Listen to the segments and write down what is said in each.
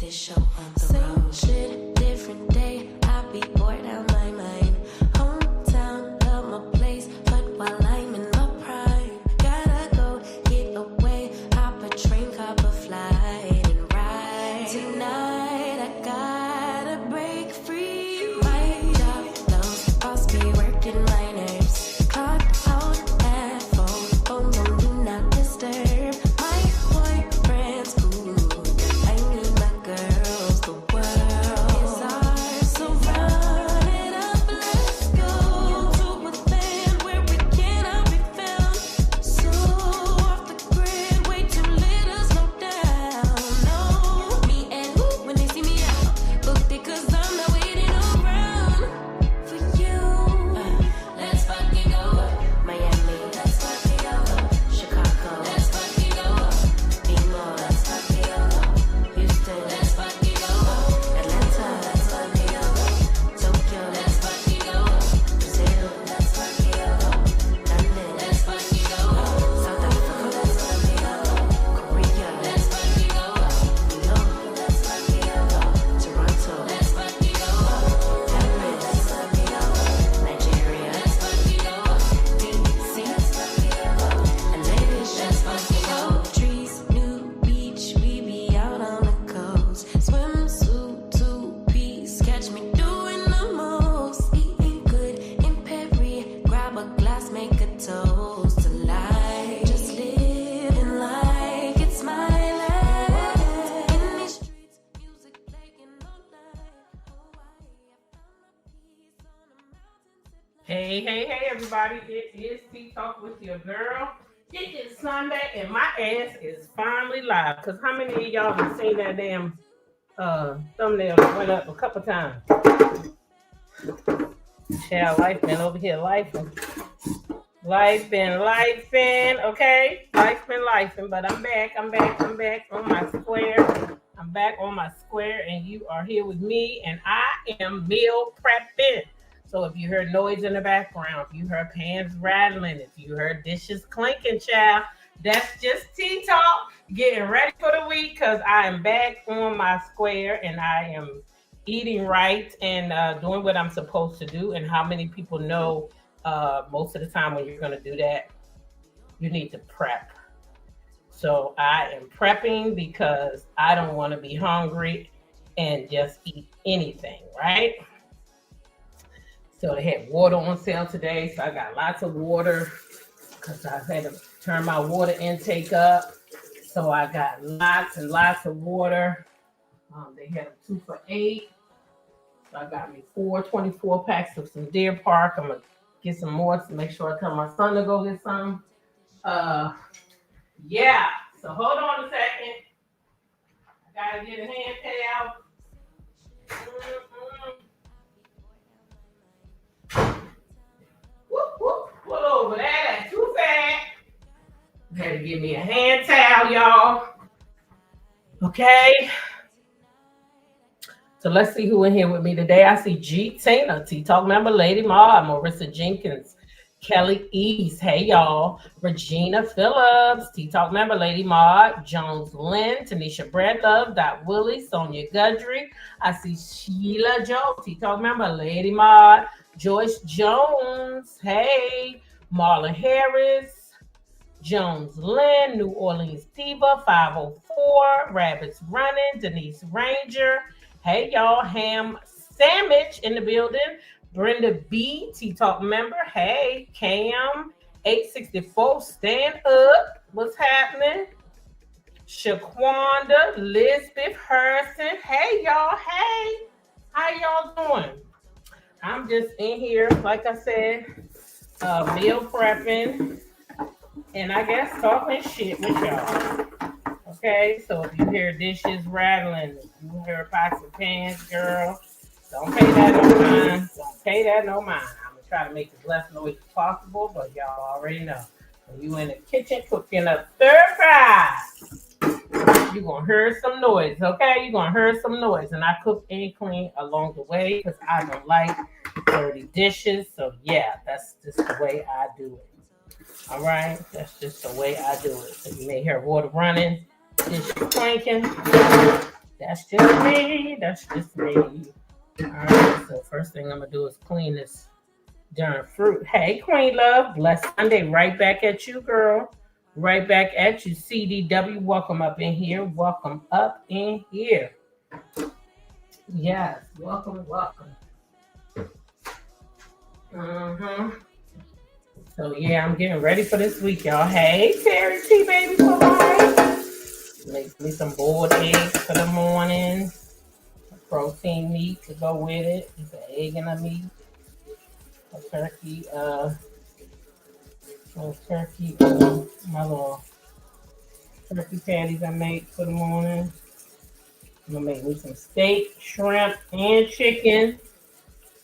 this show on the road. Shit, different day, I be bored out my mind. Hometown, love my place, but while I'm in my prime, gotta go get away. Hop a train, hop a flight, and ride. Tonight I gotta break free. My job, those boss be working my nerves. Clock out at 4, phone on do not disturb. My boyfriend's cool, I need my girls. The world is ours, so run it up. Let's go to a land where we cannot be found. So off the grid, way too little, slow down. No, me and who when they see me out, booked it 'cause I'm not waiting around for you. Let's fucking go Miami. Let's fucking go Chicago. Let's fucking go Emo. Let's fucking go Houston. Let's fucking go Atlanta. Let's fucking go Tokyo. Let's fucking go Brazil. Let's fucking go London. Let's fucking go South Africa. Let's fucking go Korea. Let's fucking go New York. Let's fucking go Toronto. Let's fucking go Paris. Let's fucking go Nigeria. Let's fucking go DC. Let's fucking go and let's fucking go. Trees, new beach, we be out on the coast. Swimsuit, 2-piece, catch me doing the most. Eating good in Perry, grab a glass, make a toast to life. Just living like it's my life. In these streets, music playing all night. Hawaii, I found my peace on a mountain. Hey, everybody. It is Tea Talk with your girl. It is Sunday, and my ass is finally live. Because how many of y'all have seen that damn thumbnail that went up a couple times? Child, life been over here, life been, okay? Life been, but I'm back on my square. I'm back on my square, and you are here with me, and I am meal prepping. So if you heard noise in the background, if you heard pans rattling, if you heard dishes clinking, child, that's just tea talk, getting ready for the week, because I am back on my square and I am eating right and doing what I'm supposed to do. And how many people know most of the time when you're going to do that, you need to prep. So I am prepping because I don't want to be hungry and just eat anything, right? So they had water on sale today. So I got lots of water because I had to turn my water intake up. So I got lots and lots of water. They had them 2 for $8. So I got me 24 packs of some Deer Park. I'm going to get some more to make sure I tell my son to go get some. Yeah. So hold on a second. I got to get a hand towel. Pull over that. That's too fat. Had to give me a hand towel, y'all. Okay. So let's see who in here with me today. I see G Tina, Tea Talk member, Lady Ma, Marissa Jenkins, Kelly East. Hey, y'all. Regina Phillips, Tea Talk member, Lady Ma, Jones Lynn, Tanisha Breadlove, Dot Willie, Sonia Gudry. I see Sheila Joe, Tea Talk member, Lady Ma, Joyce Jones. Hey, Marlon Harris, Jones Lynn, New Orleans Diva, 504, Rabbits Running, Denise Ranger. Hey, y'all. Ham Sandwich in the building. Brenda B, Tea Talk member. Hey, Cam, 864, stand up. What's happening? Shaquanda, Lisbeth Harrison. Hey, y'all. Hey, how y'all doing? I'm just in here, like I said, meal prepping, and I guess talking shit with y'all. Okay, so if you hear dishes rattling, if you hear pots and pans, girl, don't pay that no mind. Don't pay that no mind. I'm gonna try to make as less noise as possible, but y'all already know. When you in the kitchen cooking up stir fry, you're gonna hear some noise, okay? You're gonna hear some noise. And I cook and clean along the way because I don't like dirty dishes. So yeah, that's just the way I do it. All right, that's just the way I do it. So you may hear water running, dishes clanking. That's just me. That's just me. All right. So first thing I'm gonna do is clean this darn fruit. Hey, Queen Love. Blessed Sunday. Right back at you, girl. Right back at you, CDW. Welcome up in here. Welcome up in here. Yes. Welcome. Welcome. Mm-hmm. So yeah, I'm getting ready for this week, y'all. Hey, Terry T, baby, for life. Make me some boiled eggs for the morning. Protein meat to go with it. It's an egg and a meat. A turkey, my little turkey patties I make for the morning. I'm gonna make me some steak, shrimp, and chicken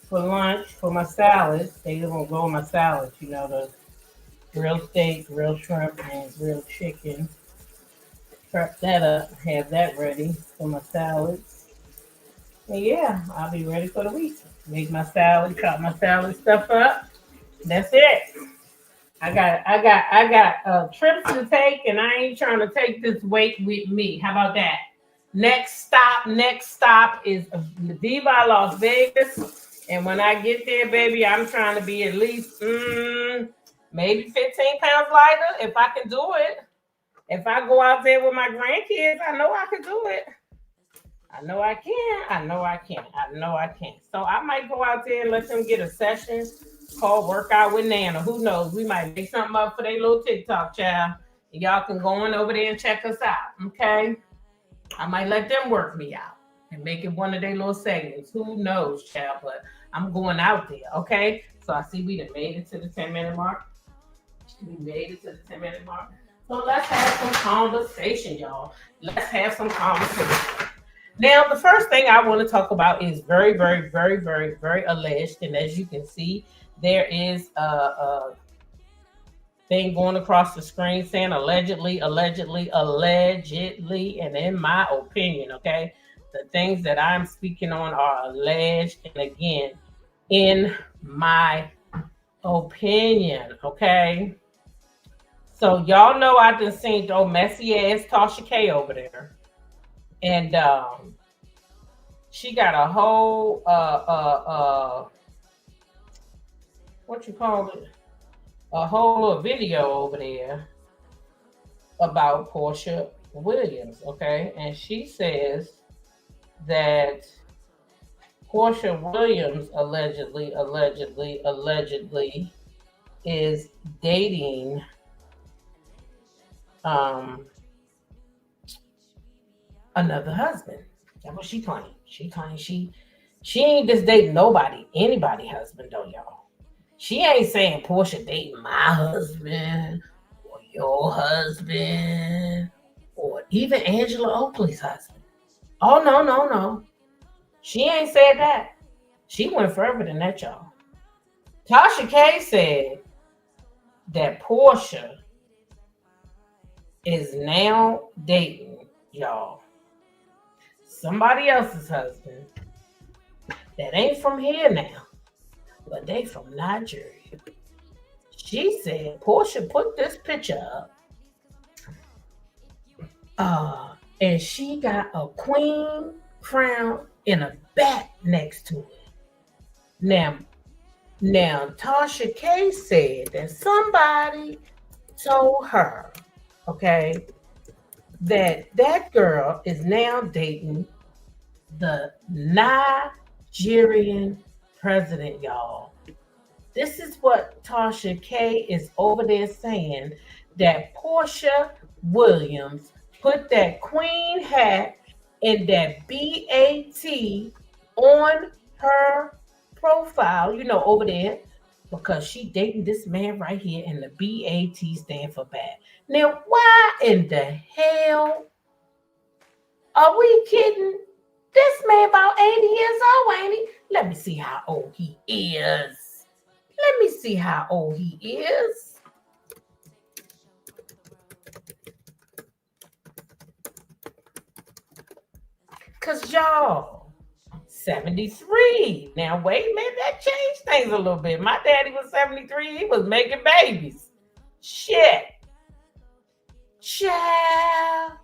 for lunch for my salads. They gonna go on my salads, the grilled steak, grilled shrimp, and grilled chicken. Prep that up, have that ready for my salads. And yeah, I'll be ready for the week. Make my salad, chop my salad stuff up. That's it. I got trips to take, and I ain't trying to take this weight with me. How about that? Next stop is Viva Las Vegas, and when I get there, baby, I'm trying to be at least maybe 15 pounds lighter if I can do it. If I go out there with my grandkids, I know I can do it. I know I can. I know I can. I know I can. So I might go out there and let them get a session called Workout with Nana. Who knows? We might make something up for their little TikTok child. And y'all can go on over there and check us out. Okay? I might let them work me out and make it one of their little segments. Who knows, child? But I'm going out there. Okay? So I see we done made it to the 10-minute mark. We made it to the 10-minute mark. So let's have some conversation, y'all. Let's have some conversation. Now, the first thing I want to talk about is very, very, very, very, very alleged. And as you can see, there is a thing going across the screen saying allegedly, allegedly, allegedly. And in my opinion, okay, the things that I'm speaking on are alleged. And again, in my opinion, okay. So y'all know I done seen old messy ass Tasha K over there. And she got a whole what you call it? A whole little video over there about Portia Williams, okay? And she says that Portia Williams allegedly is dating another husband. That's what she claimed. She claimed she ain't just dating anybody husband though, y'all. She ain't saying Portia dating my husband or your husband or even Angela Oakley's husband. Oh no. She ain't said that. She went further than that, y'all. Tasha K said that Portia is now dating, y'all, somebody else's husband that ain't from here now, but they from Nigeria. She said Portia put this picture up, and she got a queen crown and a bat next to it. Now Tasha K said that somebody told her, okay, that girl is now dating the Nigerian president, y'all. This is what Tasha K is over there saying, that Portia Williams put that queen hat and that BAT on her profile, over there, because she dating this man right here, and the BAT stand for bad. Now, why in the hell are we kidding? This man about 80 years old, ain't he? Let me see how old he is. Let me see how old he is. Because y'all, 73. Now, wait a minute, that changed things a little bit. My daddy was 73. He was making babies. Shit. Child.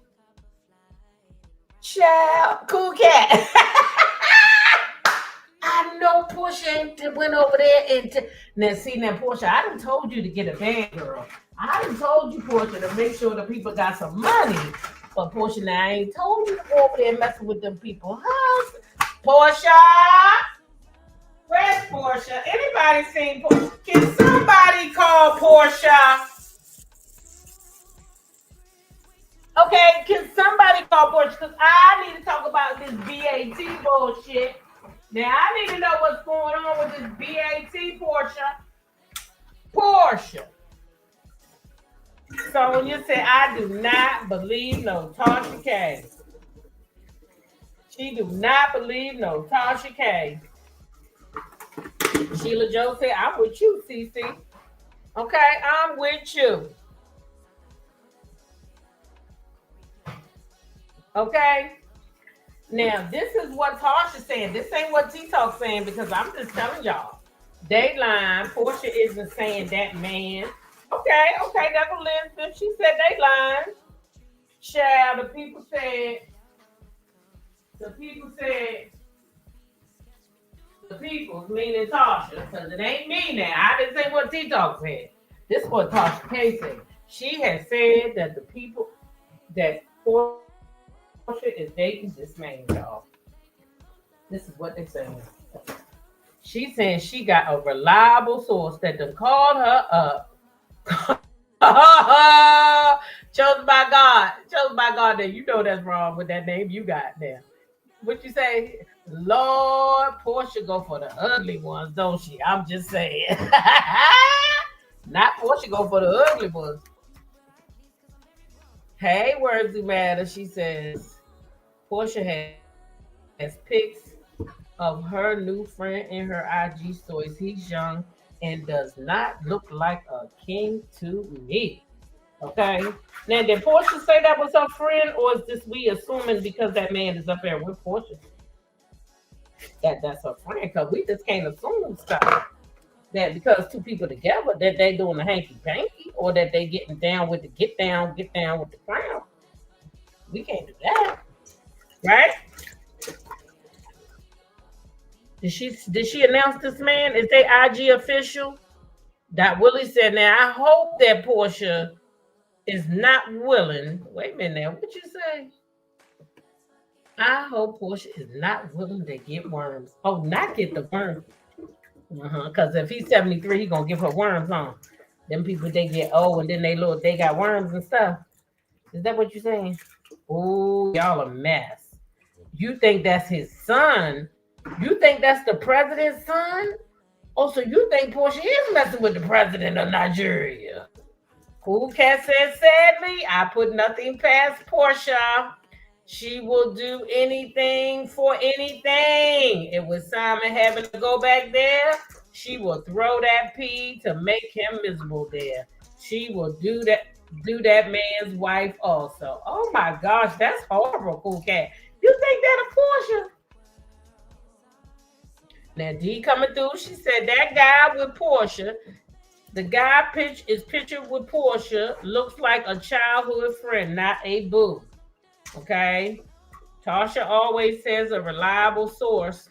Child, cool cat. I know Portia ain't went over there and now see now Portia. I done told you to get a bag, girl. I done told you, Portia, to make sure the people got some money. But Portia, now I ain't told you to go over there messing with them people. Huh? Portia, where's Portia? Anybody seen Portia? Can somebody call Portia? Okay, can somebody call Portia? Because I need to talk about this BAT bullshit. Now I need to know what's going on with this BAT, Portia. Portia. So when you say I do not believe no Tasha K. She do not believe no Tasha K. Sheila Joe said, I'm with you, CC. Okay, I'm with you. Okay. Now, this is what Tasha saying. This ain't what T-Talk saying because I'm just telling y'all. They lying. Portia isn't saying that man. Okay, that's Elizabeth. She said they lying. Child, the people said, meaning Tasha, because it ain't me now. I didn't say what T-Talk said. This is what Tasha K said. She has said that the people, that Portia is dating this man, y'all. This is what they're saying. She's saying she got a reliable source that done called her up. Chosen by God. That you know that's wrong with that name you got there. What you say? Lord, Portia go for the ugly ones, don't she? I'm just saying. Not Portia go for the ugly ones. Hey, words do matter. She says Portia has pics of her new friend in her IG stories. He's young and does not look like a king to me. Okay. Now, did Portia say that was her friend, or is this we assuming because that man is up there with Portia that's her friend? Because we just can't assume stuff that because two people together that they doing a hanky panky or that they getting down with the get down with the crown. We can't do that, right? Did she announce this man? Is they IG official? That Willie said, now I hope that Portia is not willing. Wait a minute now. What you say? I hope Portia is not willing to get worms. Oh, not get the worms. Because if he's 73, he's gonna give her worms on. Them people they get old and then they got worms and stuff. Is that what you're saying? Oh, y'all a mess. You think that's his son? You think that's the president's son? Oh, so you think Portia is messing with the president of Nigeria? Cool Cat says, sadly, I put nothing past Portia. She will do anything for anything. If with Simon having to go back there, she will throw that pea to make him miserable there. She will do that man's wife also. Oh my gosh, that's horrible, Cool Cat. You think that of Portia? Now D coming through, she said that guy with Portia, the guy is pictured with Portia, looks like a childhood friend, not a boo. Okay. Tasha always says a reliable source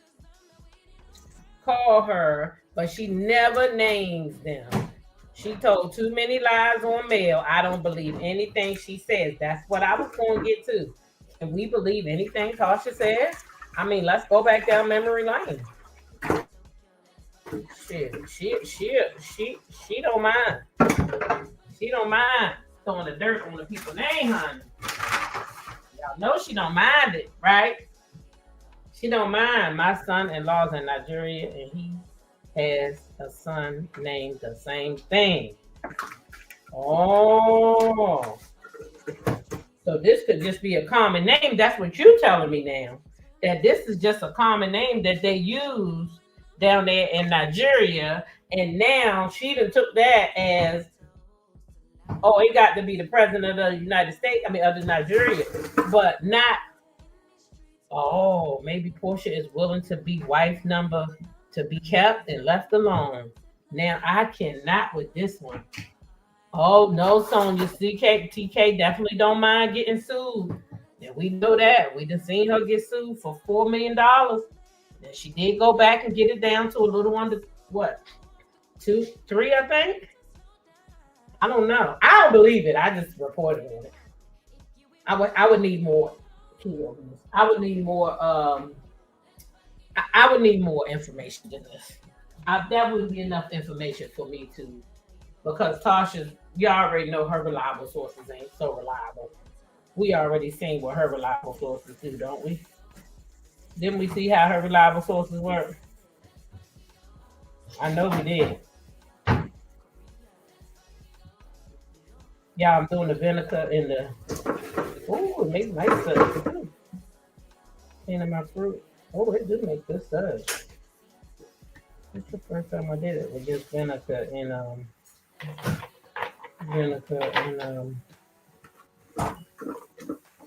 call her, but she never names them. She told too many lies on mail. I don't believe anything she says. That's what I was going to get to. Can we believe anything Tasha says? I mean, let's go back down memory lane. She don't mind. She don't mind throwing the dirt on the people's name, honey. Y'all know she don't mind it, right? She don't mind. My son-in-law's in Nigeria, and he has a son named the same thing. Oh. So this could just be a common name. That's what you're telling me now. That this is just a common name that they use down there in Nigeria. And now she done took that as, oh, it got to be the president of the United States, of the Nigeria, but not, oh, maybe Portia is willing to be wife number to be kept and left alone. Now I cannot with this one. Oh no, Sonia, TK definitely don't mind getting sued. And we know that. We just seen her get sued for $4 million. And she did go back and get it down to a little under what? 2, 3, I think. I don't know. I don't believe it. I just reported on it. I would need more. I would need more I would need more information than this. That wouldn't be enough information for me to, because Tasha, you already know her reliable sources ain't so reliable. We already seen what her reliable sources do, don't we? Didn't we see how her reliable sources work? I know we did. Yeah, I'm doing the vinegar in the. Oh, it makes nice suds too. Cleaning my fruit. Oh, it do make good suds. It's the first time I did it with just vinegar and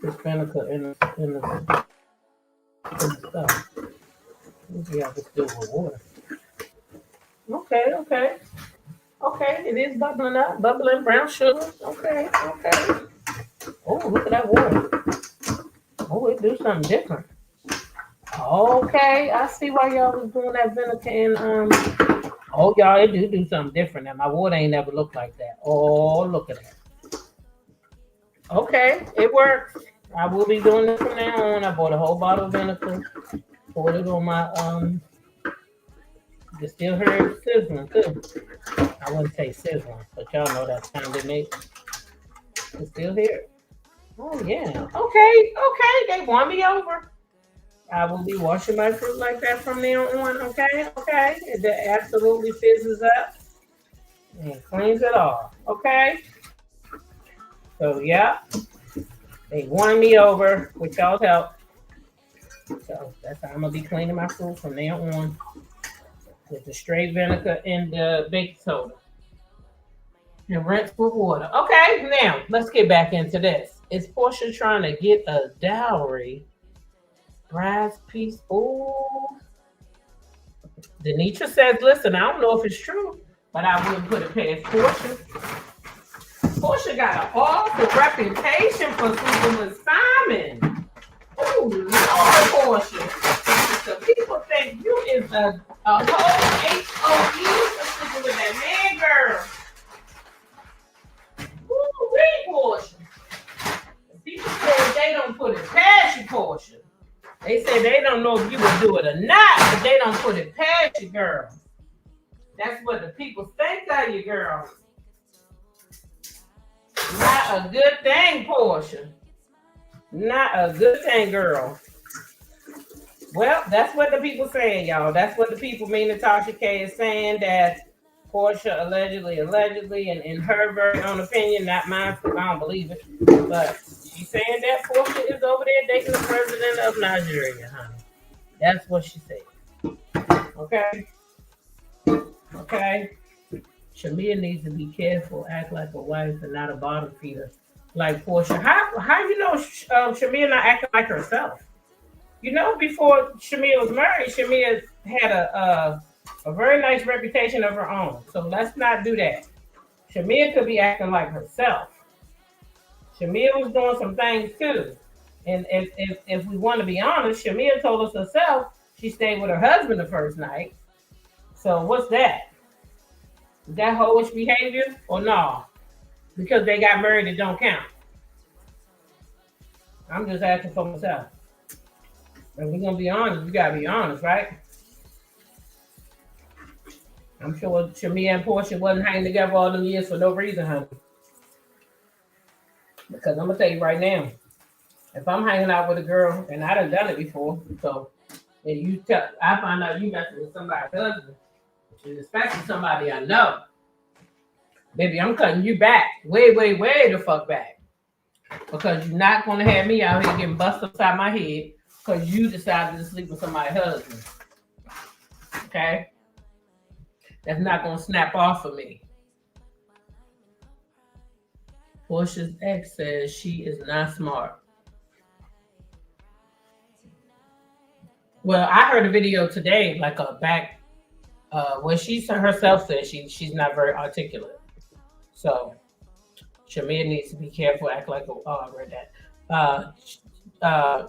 just vinegar in the stuff. Let's see how this do with water. Okay, okay. Okay, it is bubbling up, bubbling brown sugar. Okay, okay. Oh, look at that water. Oh, it do something different. Okay, I see why y'all was doing that vinegar and oh y'all, it do something different. Now my water ain't never looked like that. Oh, look at that. Okay, it works. I will be doing this from now on. I bought a whole bottle of vinegar, poured it on my you still heard it sizzling too. I wouldn't say sizzling, but y'all know that sound it makes. You still hear it. Oh yeah. Okay, okay. They won me over. I will be washing my fruit like that from now on. Okay, okay. It absolutely fizzes up and cleans it off. Okay. So yeah, they won me over with y'all's help. So that's how I'm gonna be cleaning my fruit from now on with the straight vinegar and the baking soda and rinse with water. Okay, now let's get back into this. Is Portia trying to get a dowry? Bride's piece. Ooh. Denitra says, listen, I don't know if it's true, but I wouldn't put it past Portia. Portia got an awful reputation for sleeping with Simon. Oh, Lord, Portia. So people think you is a whole HOE for sleeping with that man, girl. Ooh, wait, Portia. People say they don't put it past you, Portia. They say they don't know if you would do it or not, but they don't put it past you, girl. That's what the people think of you, girl. Not a good thing, Portia. Not a good thing, girl. Well, that's what the people saying, y'all. That's what the people, me and Natasha K, is saying, that Portia allegedly, and in her very own opinion, not mine, because I don't believe it, but she's saying that Portia is over there dating the president of Nigeria, honey. That's what she said. Okay? Okay? Shamea needs to be careful, act like a wife and not a bottom feeder like Portia. How you know Shamea not acting like herself? You know, before Shamea was married, Shamea had a very nice reputation of her own. So let's not do that. Shamea could be acting like herself. Shamea was doing some things too. And if we want to be honest, Shamea told us herself she stayed with her husband the first night. So what's that? Is that hoish behavior or no? Because they got married, it don't count. I'm just asking for myself. If we're gonna be honest, we gotta be honest, right? I'm sure Shamea and Portia wasn't hanging together all them years for no reason, honey. Because I'm gonna tell you right now, if I'm hanging out with a girl and I done it before, so and I find out you messing with somebody's husband, and especially somebody I know, baby, I'm cutting you back, way the fuck back, because you're not gonna have me out here getting busted upside my head because you decided to sleep with somebody's husband. Okay, that's not gonna snap off of me. Portia's ex says she is not smart. Well, I heard a video today, like a back, where she herself said she's not very articulate. So Shamea needs to be careful, act like I read that.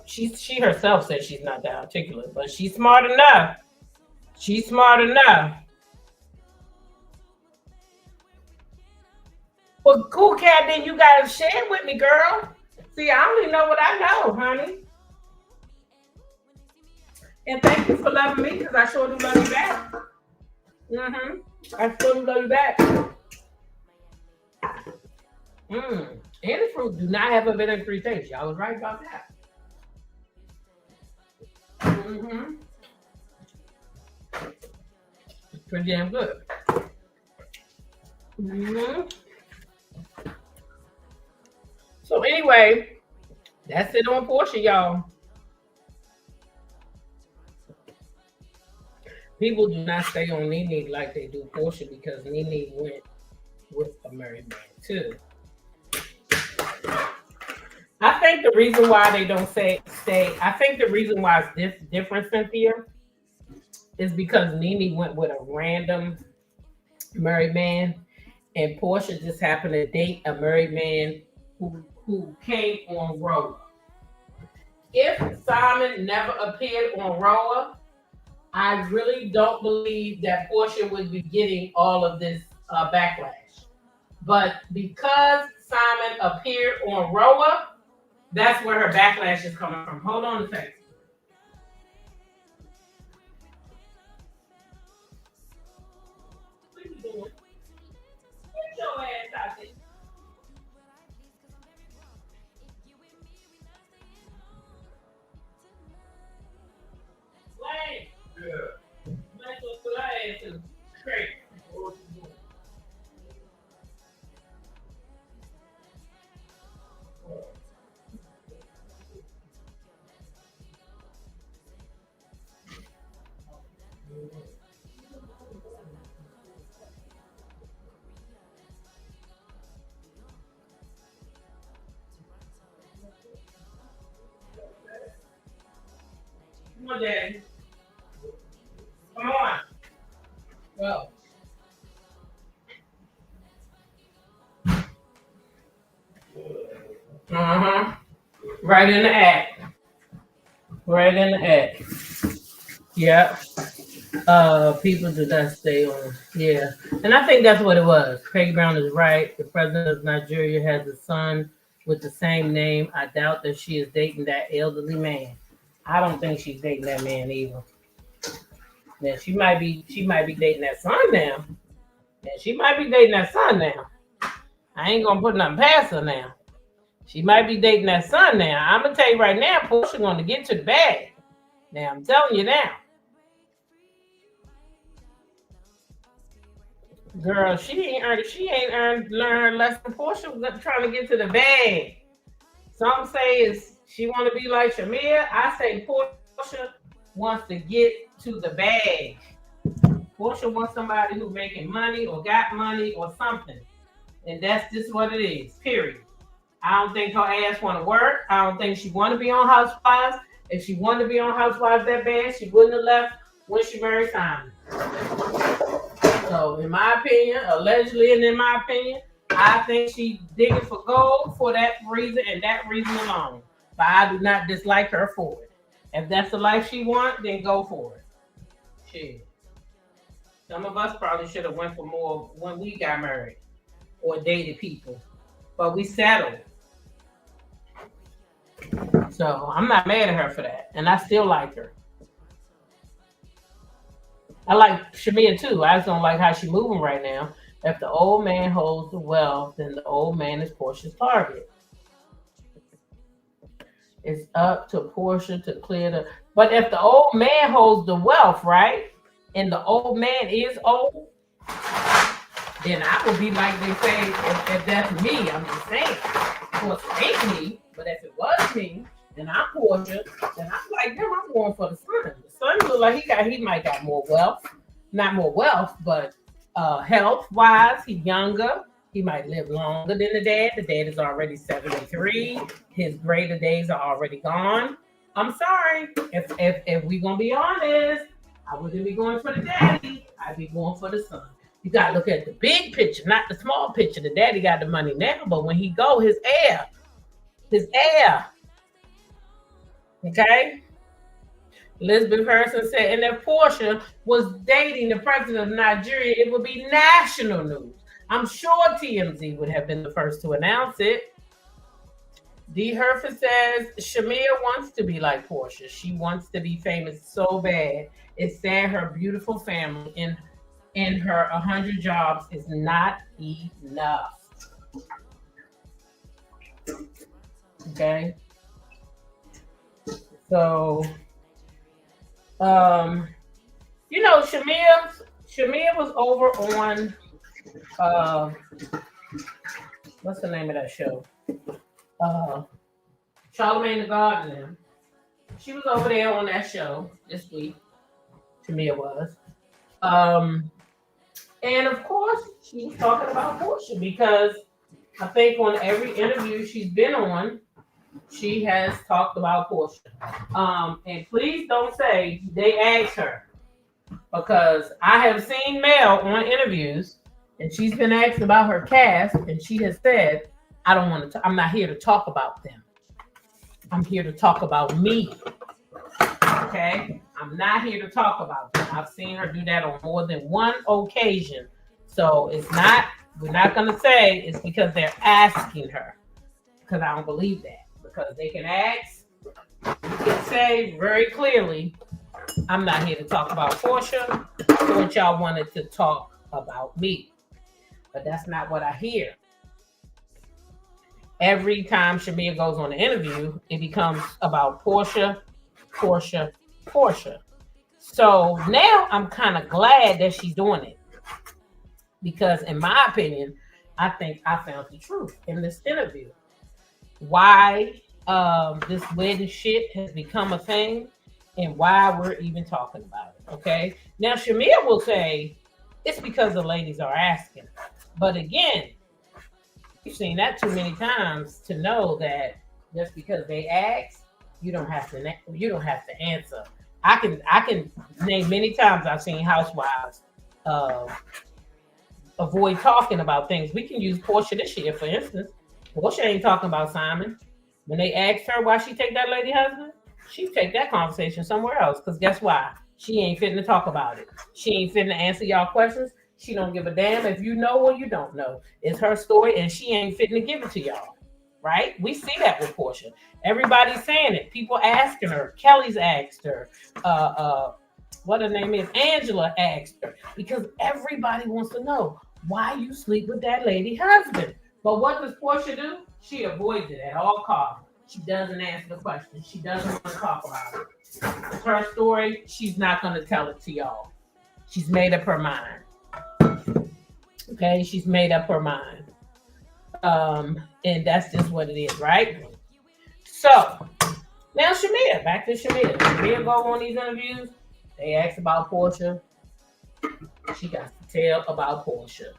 She herself says she's not that articulate, but she's smart enough. She's smart enough. Well, cool cat, then you gotta share with me, girl. See, I only know what I know, honey. And thank you for loving me, because I sure do love you back. I sure do love you back. And the fruit do not have a vinegar taste. Y'all was right about that. It's pretty damn good. So anyway, that's it on Portia, y'all. People do not stay on Nene like they do Portia, because Nene went with a married man too. I think the reason why they don't stay, I think the reason why it's different, Cynthia, is because Nene went with a random married man, and Portia just happened to date a married man who came on Rolla. If Simon never appeared on Rolla, I really don't believe that Portia would be getting all of this backlash. But because Simon appeared on Rolla, that's where her backlash is coming from. Hold on a second. What are you doing? Get your ass out there. Lane. Yeah. Might as well put our ass in the straight. What you doing? Come on, Daddy. Come on. Go. Right in the act. Right in the act. Yeah. People do not stay on. Yeah. And I think that's what it was. Craig Brown is right. The president of Nigeria has a son with the same name. I doubt that she is dating that elderly man. I don't think she's dating that man either. Now she might be dating that son now. I ain't gonna put nothing past her now. She might be dating that son now. I'm gonna tell you right now, Portia gonna get to the bag. Now I'm telling you now. Girl, she ain't learned her lesson. Portia was trying to get to the bag. Some say is she want to be like Shamea. I say Portia wants to get to the bag. Portia wants somebody who's making money or got money or something. And that's just what it is, period. I don't think her ass want to work. I don't think she want to be on Housewives. If she wanted to be on Housewives that bad, she wouldn't have left when she married Simon. So, in my opinion, allegedly, and in my opinion, I think she digging for gold for that reason and that reason alone. But I do not dislike her for it. If that's the life she wants, then go for it. Shit. Some of us probably should have went for more when we got married or dated people. But we settled. So I'm not mad at her for that. And I still like her. I like Shamea too. I just don't like how she's moving right now. If the old man holds the wealth, then the old man is Portia's target. It's up to Portia to clear the. But if the old man holds the wealth, right, and the old man is old, then I would be like they say, if that's me, I'm just saying. Of course, it ain't me, but if it was me, then I'm Portia, then I'm like them, I'm going for the son. The son look like he might got more wealth. Not more wealth, but health-wise, he's younger. He might live longer than the dad. The dad is already 73. His greater days are already gone. I'm sorry. If we gonna be honest, I wouldn't be going for the daddy. I'd be going for the son. You gotta look at the big picture, not the small picture. The daddy got the money now, but when he go, his heir. Okay. Elizabeth Harrison said, and if Portia was dating the president of Nigeria, it would be national news. I'm sure TMZ would have been the first to announce it. D. Herford says, Shamea wants to be like Portia. She wants to be famous so bad. It's sad her beautiful family in her 100 jobs is not enough. Okay. So, Shamea was over on what's the name of that show? Charlamagne the God and them. She was over there on that show this week. Shamea was. And of course, she was talking about Portia because I think on every interview she's been on, she has talked about Portia. And please don't say they asked her because I have seen Mel on interviews and she's been asked about her cast and she has said, I don't want to, I'm not here to talk about them. I'm here to talk about me. Okay? I'm not here to talk about them. I've seen her do that on more than one occasion. So we're not going to say it's because they're asking her. Because I don't believe that. Because they can ask, you can say very clearly, I'm not here to talk about Portia. I thought y'all wanted to talk about me. But that's not what I hear. Every time Shamea goes on an interview, it becomes about Portia. So now I'm kind of glad that she's doing it. Because in my opinion, I think I found the truth in this interview. Why this wedding shit has become a thing and why we're even talking about it. Okay. Now Shamea will say it's because the ladies are asking. But again, you've seen that too many times to know that just because they ask, you don't have to answer. I can name many times I've seen housewives avoid talking about things. We can use Portia this year, for instance. Portia ain't talking about Simon. When they asked her why she take that lady husband, she take that conversation somewhere else. Because guess why? She ain't fitting to talk about it. She ain't fitting to answer y'all questions. She don't give a damn if you know or you don't know. It's her story, and she ain't fitting to give it to y'all. Right? We see that with Portia. Everybody's saying it. People asking her. Kelly's asked her. What her name is? Angela asked her. Because everybody wants to know why you sleep with that lady husband. But what does Portia do? She avoids it at all costs. She doesn't answer the question. She doesn't want to talk about it. It's her story. She's not going to tell it to y'all. She's made up her mind. Okay? She's made up her mind. And that's just what it is, right? So, now Shamea. Back to Shamea. Shamea go on these interviews. They ask about Portia. She got to tell about Portia.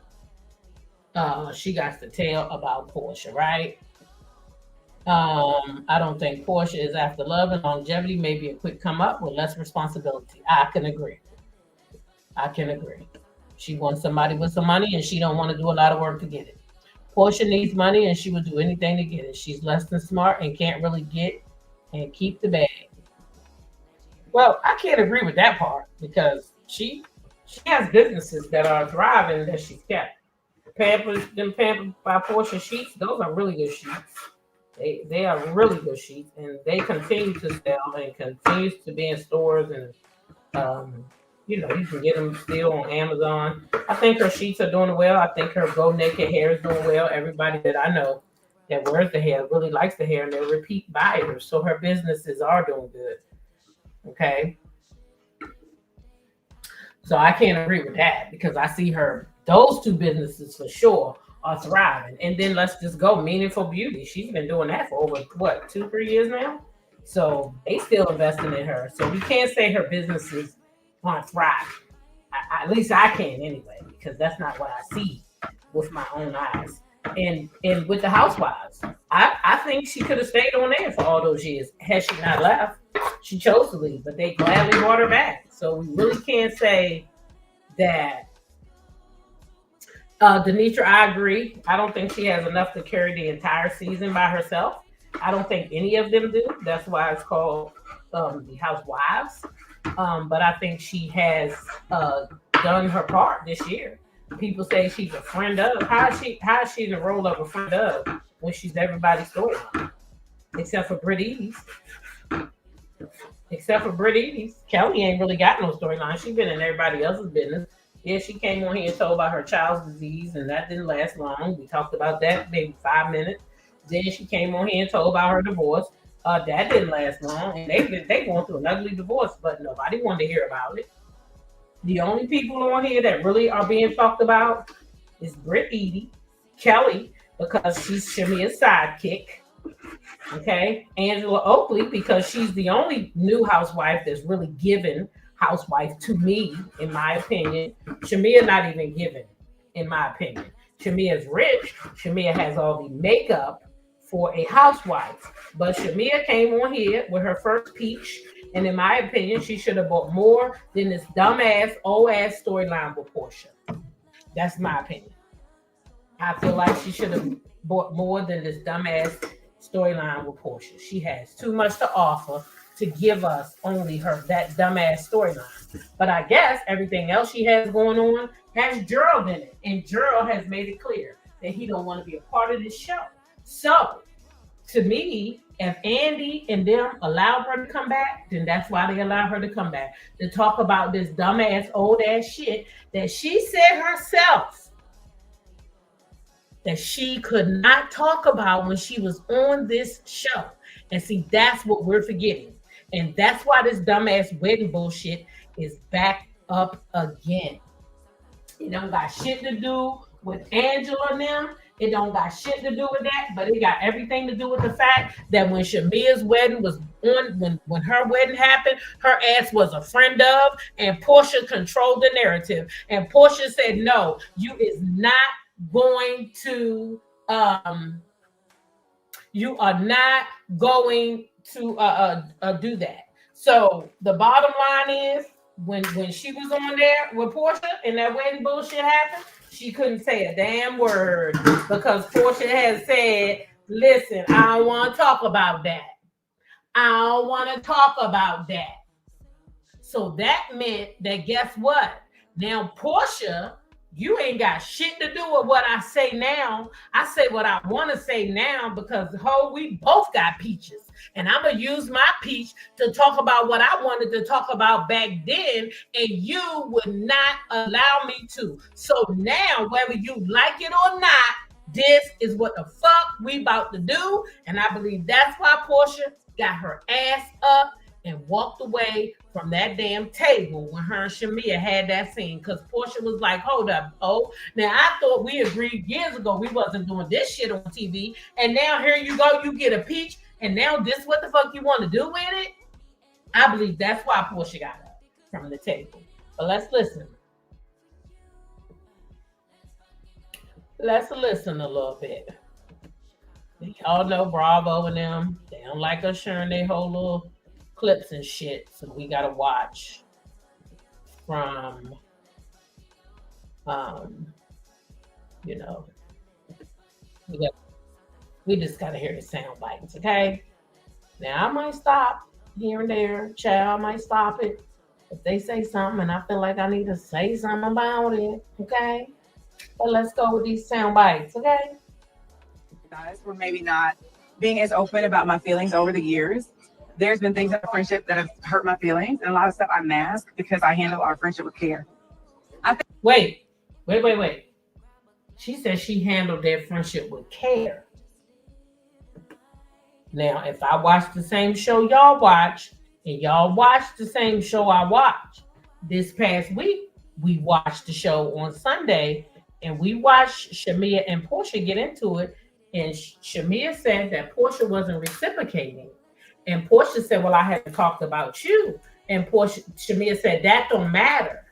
Right? I don't think Portia is after love and longevity, maybe a quick come up with less responsibility. I can agree. She wants somebody with some money and she don't want to do a lot of work to get it. Portia needs money and she would do anything to get it. She's less than smart and can't really get and keep the bag. Well, I can't agree with that part because she has businesses that are thriving that she's kept. Pampered by Portia sheets, those are really good sheets. They are really good sheets, and they continue to sell and continues to be in stores, and you can get them still on Amazon. I think her sheets are doing well. I think her Go Naked hair is doing well. Everybody that I know that wears the hair really likes the hair, and they're repeat buyers, so her businesses are doing good. Okay. So I can't agree with that because I see those two businesses for sure are thriving. And then let's just go Meaningful Beauty. She's been doing that for over 2-3 years now. So they still investing in her. So we can't say her businesses aren't thriving. At least I can anyway, because that's not what I see with my own eyes. And with the housewives, I think she could have stayed on there for all those years had she not left. She chose to leave, but they gladly brought her back. So we really can't say that. Denitra, I agree. I don't think she has enough to carry the entire season by herself. I don't think any of them do. That's why it's called the Housewives. But I think she has uh, done her part this year. People say she's a friend of. How is she in the role of a friend of when she's everybody's storyline? Except for Brit Eady's. Except for Brit Eady's. Kelly ain't really got no storyline. She been in everybody else's business. Yeah, she came on here and told about her child's disease, and that didn't last long. We talked about that maybe 5 minutes. Then she came on here and told about her divorce. That didn't last long, and they going through an ugly divorce, but nobody wanted to hear about it. The only people on here that really are being talked about is Brit Eady, Kelly, because she's Shamea's sidekick. Okay, Angela Oakley, because she's the only new housewife that's really given housewife to me, in my opinion. Shamea not even given, in my opinion. Shamea's rich. Shamea has all the makeup for a housewife, but Shamea came on here with her first peach, and in my opinion, she should have bought more than this dumbass old ass storyline with Portia. That's my opinion. I feel like she should have bought more than this dumbass storyline with Portia. She has too much to offer to give us only her that dumbass storyline. But I guess everything else she has going on has Gerald in it, and Gerald has made it clear that he don't want to be a part of this show. So, to me, if Andy and them allowed her to come back, then that's why they allowed her to come back to talk about this dumbass old ass shit that she said herself that she could not talk about when she was on this show. And see, that's what we're forgetting. And that's why this dumbass wedding bullshit is back up again. It don't got shit to do with Angela and them. It don't got shit to do with that, but it got everything to do with the fact that when Shamea's wedding was on, when her wedding happened, her ass was a friend of, and Portia controlled the narrative. And Portia said, no, you is not going to you are not going to do that. So the bottom line is when she was on there with Portia and that wedding bullshit happened, she couldn't say a damn word because Portia has said, listen, I don't want to talk about that. I don't want to talk about that. So that meant that guess what? Now Portia, you ain't got shit to do with what I say now. I say what I want to say now because we both got peaches. And I'm going to use my peach to talk about what I wanted to talk about back then, and you would not allow me to. So now, whether you like it or not, this is what the fuck we about to do. And I believe that's why Portia got her ass up and walked away from that damn table when her and Shamea had that scene, because Portia was like, hold up, oh, now I thought we agreed years ago we wasn't doing this shit on TV, and now here you go, you get a peach, and now this what the fuck you want to do with it? I believe that's why Portia got up from the table. But let's listen. Let's listen a little bit. Y'all know Bravo and them, they don't like us sharing their whole little clips and shit, so we gotta watch from you know, we just gotta hear the sound bites. Okay, now I might stop here and there, child, I might stop it if they say something and I feel like I need to say something about it. Okay, but let's go with these sound bites. Okay, guys were maybe not being as open about my feelings over the years. There's been things in our friendship that have hurt my feelings, and a lot of stuff I mask because I handle our friendship with care. Wait. She said she handled their friendship with care. Now, if I watch the same show y'all watch, and y'all watch the same show I watch, this past week, we watched the show on Sunday, and we watched Shamea and Portia get into it, and Shamea said that Portia wasn't reciprocating. And Portia said, well, I haven't talked about you. And Shamea said, that don't matter.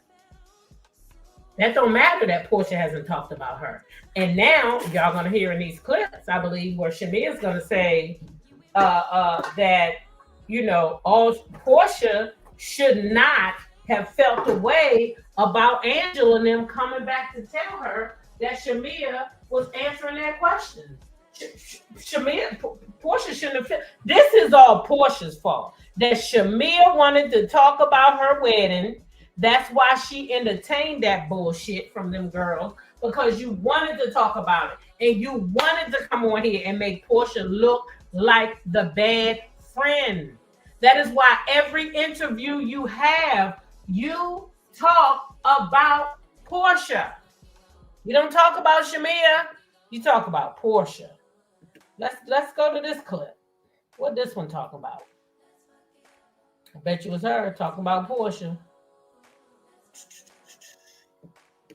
That don't matter that Portia hasn't talked about her. And now y'all going to hear in these clips, I believe, where Shamea is going to say that, you know, all Portia should not have felt the way about Angela and them coming back to tell her that Shamea was answering that question. Shamea, Portia shouldn't have. This is all Portia's fault. That Shamea wanted to talk about her wedding. That's why she entertained that bullshit from them girls, because you wanted to talk about it and you wanted to come on here and make Portia look like the bad friend. That is why every interview you have, you talk about Portia. You don't talk about Shamea, you talk about Portia. Let's go to this clip. What this one talking about? I bet you it was her talking about Portia.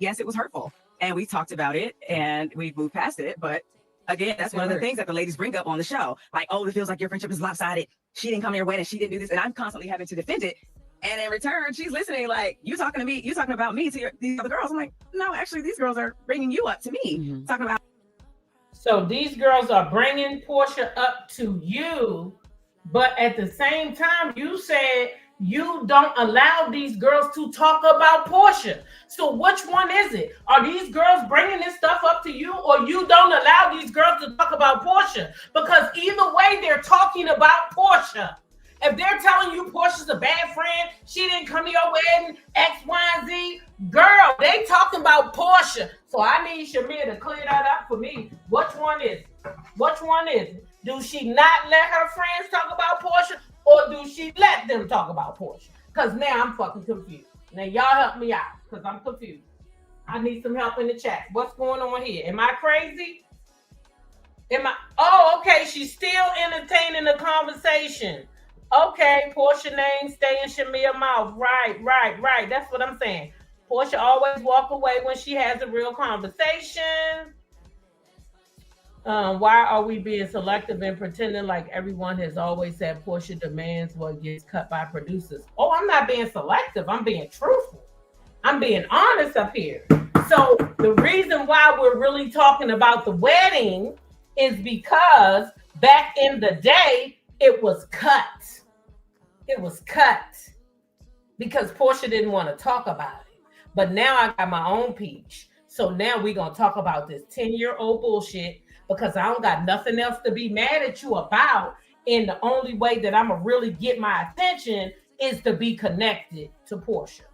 Yes, it was hurtful. And we talked about it and we moved past it. But again, that's one of the things that the ladies bring up on the show. Like, oh, it feels like your friendship is lopsided. She didn't come to your wedding. She didn't do this. And I'm constantly having to defend it. And in return, she's listening like, you talking to me, you talking about me to these other girls. I'm like, no, actually, these girls are bringing you up to me. Talking about. So these girls are bringing Portia up to you. But at the same time, you said you don't allow these girls to talk about Portia. So which one is it? Are these girls bringing this stuff up to you, or you don't allow these girls to talk about Portia? Because either way, they're talking about Portia. If they're telling you Portia's a bad friend, she didn't come to your wedding, X, Y, and Z, girl, they talking about Portia. So I need Shamea to clear that up for me. Which one is it? Which one is it? Do she not let her friends talk about Portia, or do she let them talk about Portia? Because now I'm fucking confused. Now y'all help me out, because I'm confused. I need some help in the chat. What's going on here? Am I crazy? Oh, okay, she's still entertaining the conversation. Okay, Portia name stay in Shamea's mouth. Right. That's what I'm saying. Portia always walk away when she has a real conversation. Why are we being selective and pretending like everyone has always said Portia demands what gets cut by producers? Oh, I'm not being selective. I'm being truthful. I'm being honest up here. So the reason why we're really talking about the wedding is because back in the day, it was cut. It was cut because Portia didn't want to talk about it. But now I got my own peach. So now we're going to talk about this 10-year-old bullshit, because I don't got nothing else to be mad at you about. And the only way that I'm going to really get my attention is to be connected to Portia.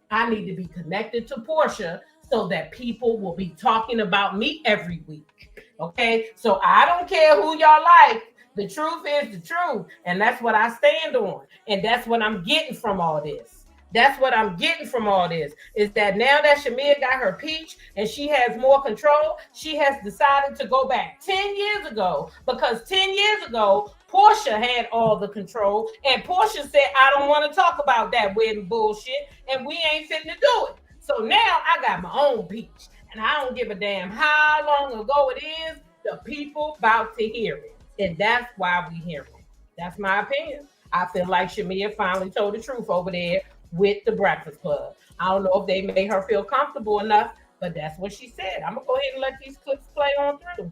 I need to be connected to Portia so that people will be talking about me every week. Okay? So I don't care who y'all like. The truth is the truth. And that's what I stand on. And that's what I'm getting from all this. That's what I'm getting from all this, is that now that Shamea got her peach and she has more control, she has decided to go back 10 years ago, because 10 years ago, Portia had all the control, and Portia said, I don't want to talk about that wedding bullshit, and we ain't fitting to do it. So now I got my own peach, and I don't give a damn how long ago it is. The people about to hear it, and that's why we hear it. That's my opinion. I feel like Shamea finally told the truth over there with the Breakfast Club. I don't know if they made her feel comfortable enough, but that's what she said. I'm gonna go ahead and let these clips play on through.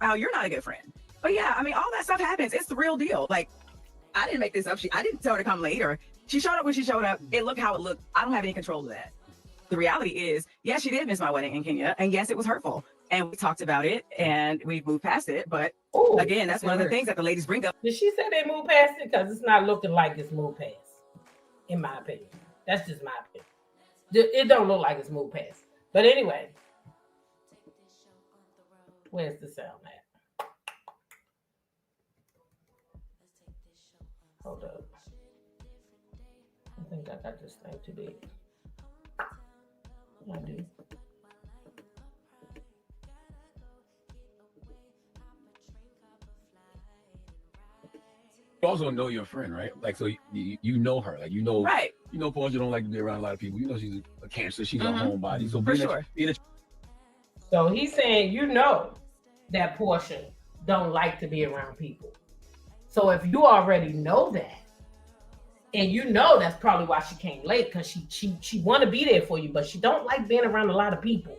Wow, you're not a good friend. But yeah, I mean, all that stuff happens. It's the real deal. Like, I didn't make this up. I didn't tell her to come later. She showed up when she showed up. It looked how it looked. I don't have any control of that. The reality is, yes, she did miss my wedding in Kenya, and yes, it was hurtful. And we talked about it, and we moved past it. But again, that's one of the things that the ladies bring up. Did she say they moved past it? Because it's not looking like it's moved past. In my opinion. That's just my opinion. It don't look like it's moved past. But anyway. Where's the sound at? Hold up. I think I got this thing too big. I do. You also know your friend, right? Like, so you know her, like, right. You know, Portia don't like to be around a lot of people. You know, she's a Cancer. She's a homebody. So So he's saying, you know, that Portia don't like to be around people. So if you already know that, and you know that's probably why she came late, because she want to be there for you, but she don't like being around a lot of people.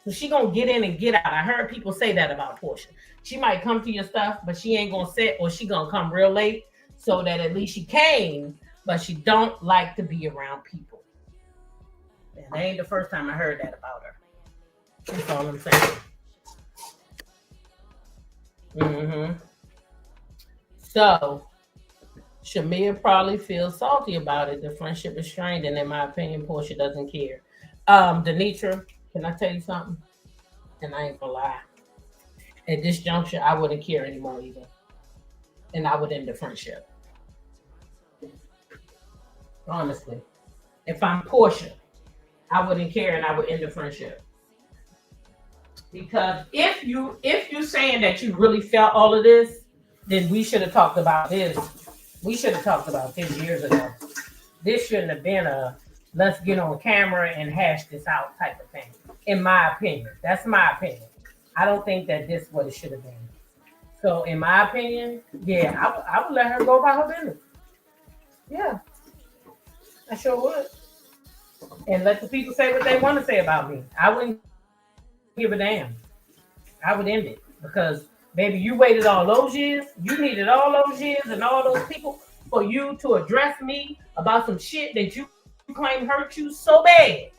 So she gonna get in and get out. I heard people say that about Portia. She might come to your stuff, but she ain't gonna sit, or she gonna come real late, so that at least she came, but she don't like to be around people. And that ain't the first time I heard that about her. That's all I'm saying. Mm-hmm. So Shamea probably feels salty about it. The friendship is strained, and in my opinion, Portia doesn't care. Denitra, can I tell you something? And I ain't gonna lie. At this juncture, I wouldn't care anymore either, and I would end the friendship. Honestly, if I'm Portia, I wouldn't care, and I would end the friendship. Because if you saying that you really felt all of this, then we should have talked about this. We should have talked about this years ago. This shouldn't have been a let's get on camera and hash this out type of thing. In my opinion, that's my opinion. I don't think that this is what it should have been. So, in my opinion, yeah, I would let her go about her business. Yeah, I sure would. And let the people say what they want to say about me. I wouldn't give a damn. I would end it because, baby, you waited all those years. You needed all those years and all those people for you to address me about some shit that you claim hurt you so bad.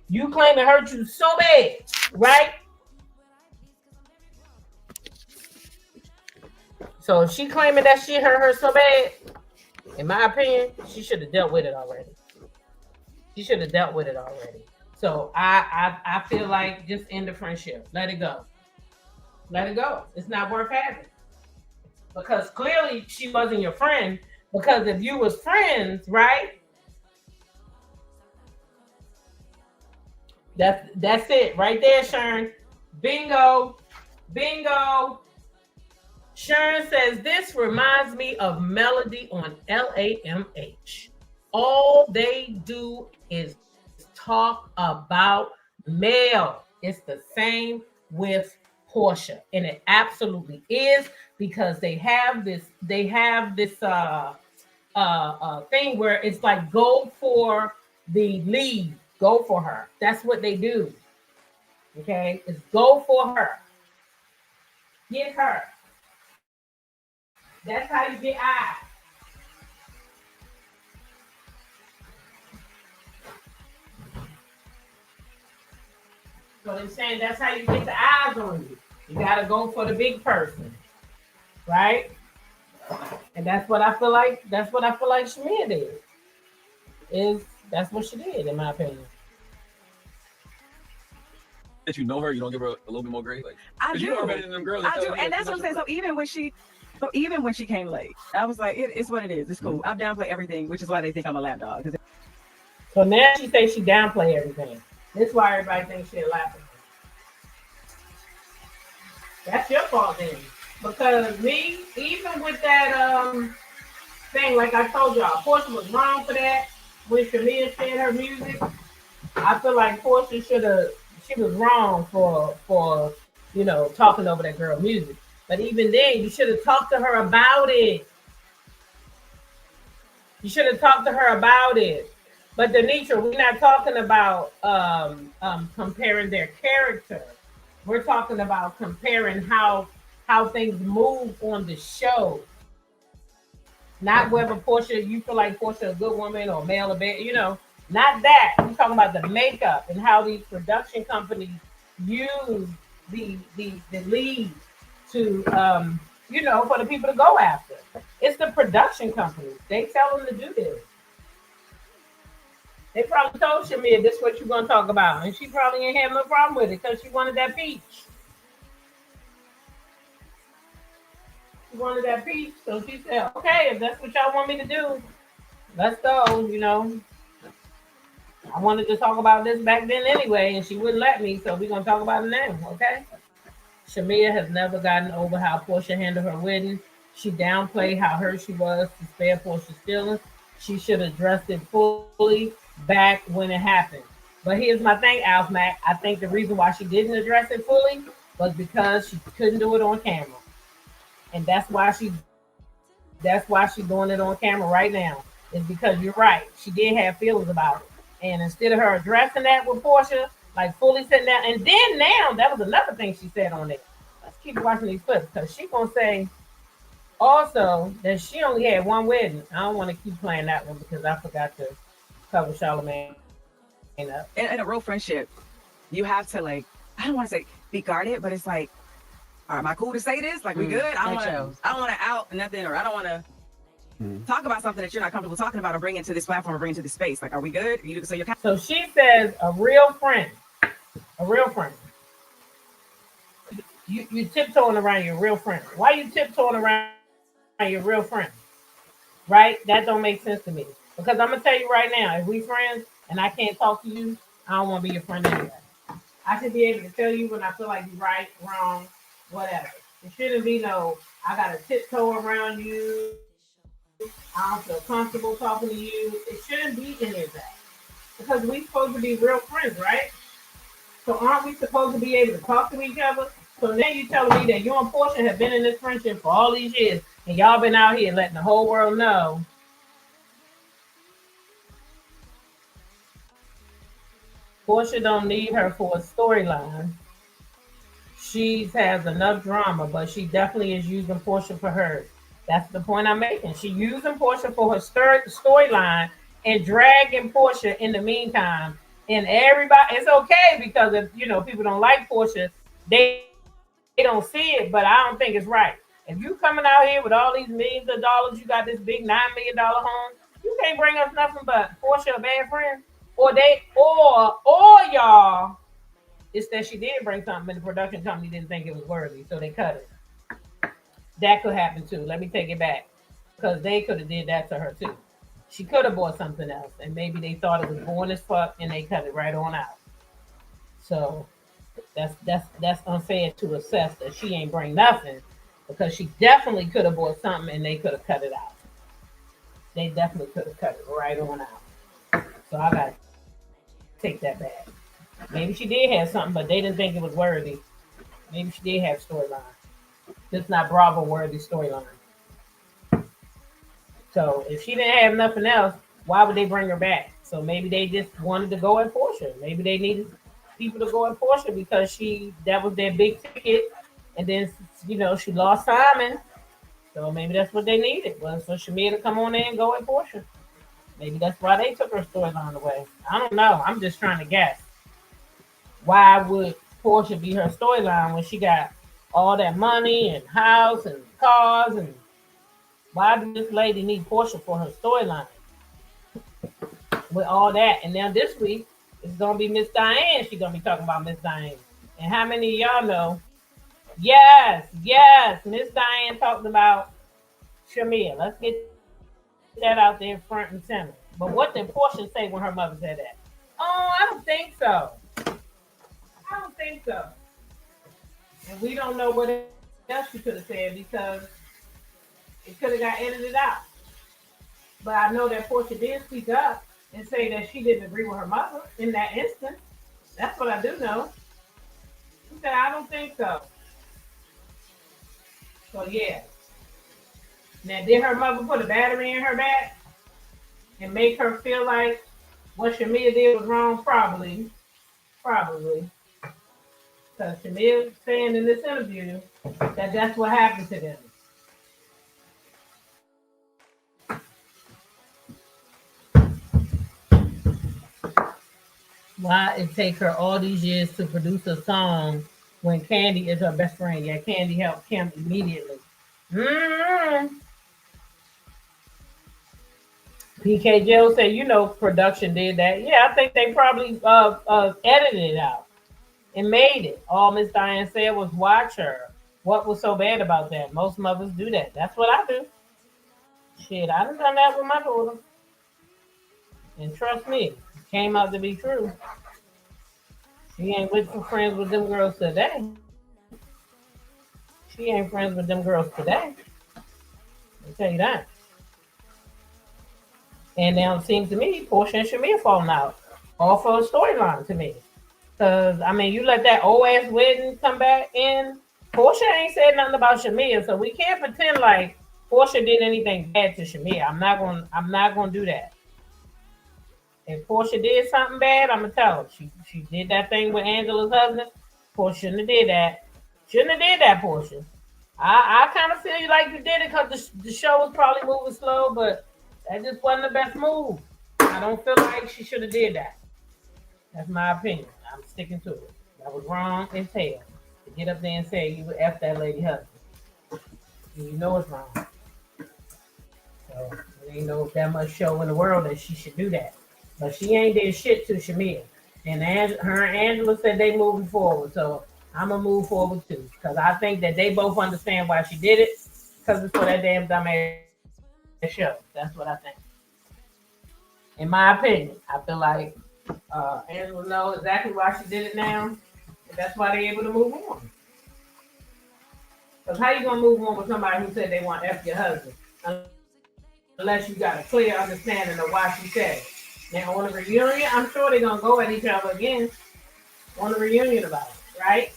You claim it hurt you so bad, right? So if she claiming that shit hurt her so bad, in my opinion, she should have dealt with it already. She should have dealt with it already. So I feel like just end the friendship. Let it go. Let it go. It's not worth having. Because clearly she wasn't your friend. Because if you was friends, right? That's it right there, Sharon. Bingo. Bingo. Sharon says this reminds me of Melody on LAMH. All they do is talk about Mel. It's the same with Portia, and it absolutely is because they have this thing where it's like go for the lead, go for her. That's what they do. Okay, it's go for her, get her. That's how you get eyes. So they're saying that's how you get the eyes on you. You gotta go for the big person, right? And that's what I feel like. That's what I feel like Shamea did. That's what she did, in my opinion. That you know her, you don't give her a little bit more grace. Like I do. You know her better than them girls. I do, and that's what I'm saying. So even when she came late, I was like, it's what it is. It's cool. I downplay everything, which is why they think I'm a lapdog. So now she says she downplay everything. This is why everybody thinks she's a lapdog. That's your fault then. Because me, even with that thing, like I told y'all, Portia was wrong for that. When Shamea said her music, I feel like Portia she was wrong for talking over that girl music. But even then, you should have talked to her about it. You should have talked to her about it. But Denitra, we're not talking about comparing their character. We're talking about comparing how things move on the show. Not whether Portia, you feel like Portia a good woman or male or bad, not that. We're talking about the makeup and how these production companies use the lead to for the people to go after. It's the production companies. They tell them to do this. They probably told Shamea this is what you're gonna talk about, and she probably ain't have no problem with it because she wanted that peach. She wanted that peach, so she said, "Okay, if that's what y'all want me to do, let's go." I wanted to talk about this back then anyway, and she wouldn't let me, so we're gonna talk about it now, okay? Shamea has never gotten over how Portia handled her wedding. She downplayed how hurt she was to spare Portia's feelings. She should have addressed it fully back when it happened. But here's my thing, Alf Mac. I think the reason why she didn't address it fully was because she couldn't do it on camera. And that's why she's doing it on camera right now. Is because you're right. She did have feelings about it. And instead of her addressing that with Portia, like fully sitting down, and then now that was another thing she said on it. Let's keep watching these clips because she's gonna say also that she only had one wedding. I don't want to keep playing that one because I forgot to cover Charlamagne up. In a real friendship, you have to I don't want to say be guarded, but it's like, am I cool to say this? Like, we good? I don't want to out nothing, or I don't want to talk about something that you're not comfortable talking about, or bring into this platform, or bring into this space. Like, are we good? So she says a real friend. You tiptoeing around your real friend. Why you tiptoeing around your real friend? Right? That don't make sense to me. Because I'm gonna tell you right now, if we friends and I can't talk to you, I don't want to be your friend anyway. I should be able to tell you when I feel like you're right, wrong, whatever. It shouldn't be no, I gotta tiptoe around you. I don't feel comfortable talking to you. It shouldn't be any of that. Because we supposed to be real friends, right? So aren't we supposed to be able to talk to each other? So now you're telling me that you and Portia have been in this friendship for all these years, and y'all been out here letting the whole world know Portia don't need her for a storyline. She has enough drama, but she definitely is using Portia for hers. That's the point I'm making. She using Portia for her storyline and dragging Portia in the meantime. And everybody, it's okay because if people don't like Portia, they don't see it, but I don't think it's right. If you coming out here with all these millions of dollars, you got this big $9 million home, you can't bring us nothing but Portia a bad friend. Or y'all, it's that she did bring something and the production company didn't think it was worthy, so they cut it. That could happen too. Let me take it back. Because they could have did that to her too. She could have bought something else, and maybe they thought it was boring as fuck and they cut it right on out. So that's unfair to assess that she ain't bring nothing, because she definitely could have bought something and they could have cut it out. They definitely could have cut it right on out. So I gotta take that back. Maybe she did have something, but they didn't think it was worthy. Maybe she did have storyline. It's not Bravo worthy storyline. So if she didn't have nothing else, why would they bring her back? So maybe they just wanted to go at Portia. Maybe they needed people to go at Portia because that was their big ticket. And then she lost Simon. So maybe that's what they needed, was for Shamea to come on in and go at Portia. Maybe that's why they took her storyline away. I don't know. I'm just trying to guess. Why would Portia be her storyline when she got all that money and house and cars? And why does this lady need Portia for her storyline with all that? And now this week it's gonna be Miss Diane. She's gonna be talking about Miss Diane. And how many of y'all know? Yes, Miss Diane talked about Shamea. Let's get that out there front and center. But what did Portia say when her mother said that? Oh, I don't think so. And we don't know what else she could have said because it could have got edited out. But I know that Portia did speak up and say that she didn't agree with her mother in that instance. That's what I do know. She said, I don't think so. So yeah. Now, did her mother put a battery in her back and make her feel like what Shamea did was wrong? Probably. Because Shamea is saying in this interview that that's what happened to them. Why it take her all these years to produce a song when Candy is her best friend? Yeah, Candy helped Kim immediately. PK Joe said, production did that. Yeah, I think they probably edited it out and made it. All Miss Diane said was watch her. What was so bad about that? Most mothers do that. That's what I do. Shit, I done that with my daughter. And trust me, it came out to be true. She ain't friends with them girls today. I'll tell you that. And now it seems to me, Portia and Shamea falling out. All for a storyline to me. Because, you let that old ass wedding come back in. Portia ain't said nothing about Shamea, so we can't pretend like Portia did anything bad to Shamea. I'm not gonna do that. If Portia did something bad, I'm gonna tell her. She did that thing with Angela's husband. Portia shouldn't have did that. Portia. I kind of feel like you did it because the show was probably moving slow, but that just wasn't the best move. I don't feel like she should have did that. That's my opinion. I'm sticking to it. That was wrong as hell. It get up there and say you would F that lady husband. You know it's wrong. So there ain't no that much show in the world that she should do that. But she ain't did shit to Shamea. And her and Angela said they moving forward. So I'm going to move forward too. Because I think that they both understand why she did it. Because it's for that damn dumbass show. That's what I think. In my opinion, I feel like Angela knows exactly why she did it now. And that's why they're able to move on. Because how you going to move on with somebody who said they want to F your husband? Unless you got a clear understanding of why she said it. Now, on a reunion, I'm sure they're going to go at each other again on a reunion about it, right?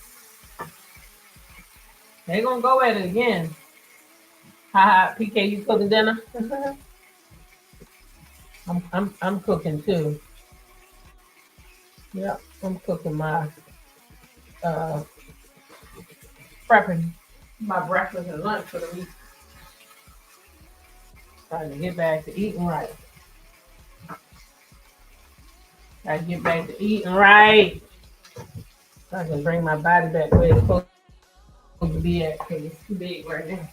They're going to go at it again. Haha, PK, you cooking dinner? I'm cooking too. Yep, I'm cooking my prepping my breakfast and lunch for the week. Trying to get back to eating right. I get back to eating right. So I can bring my body back where it's supposed to be at because it's too big right now.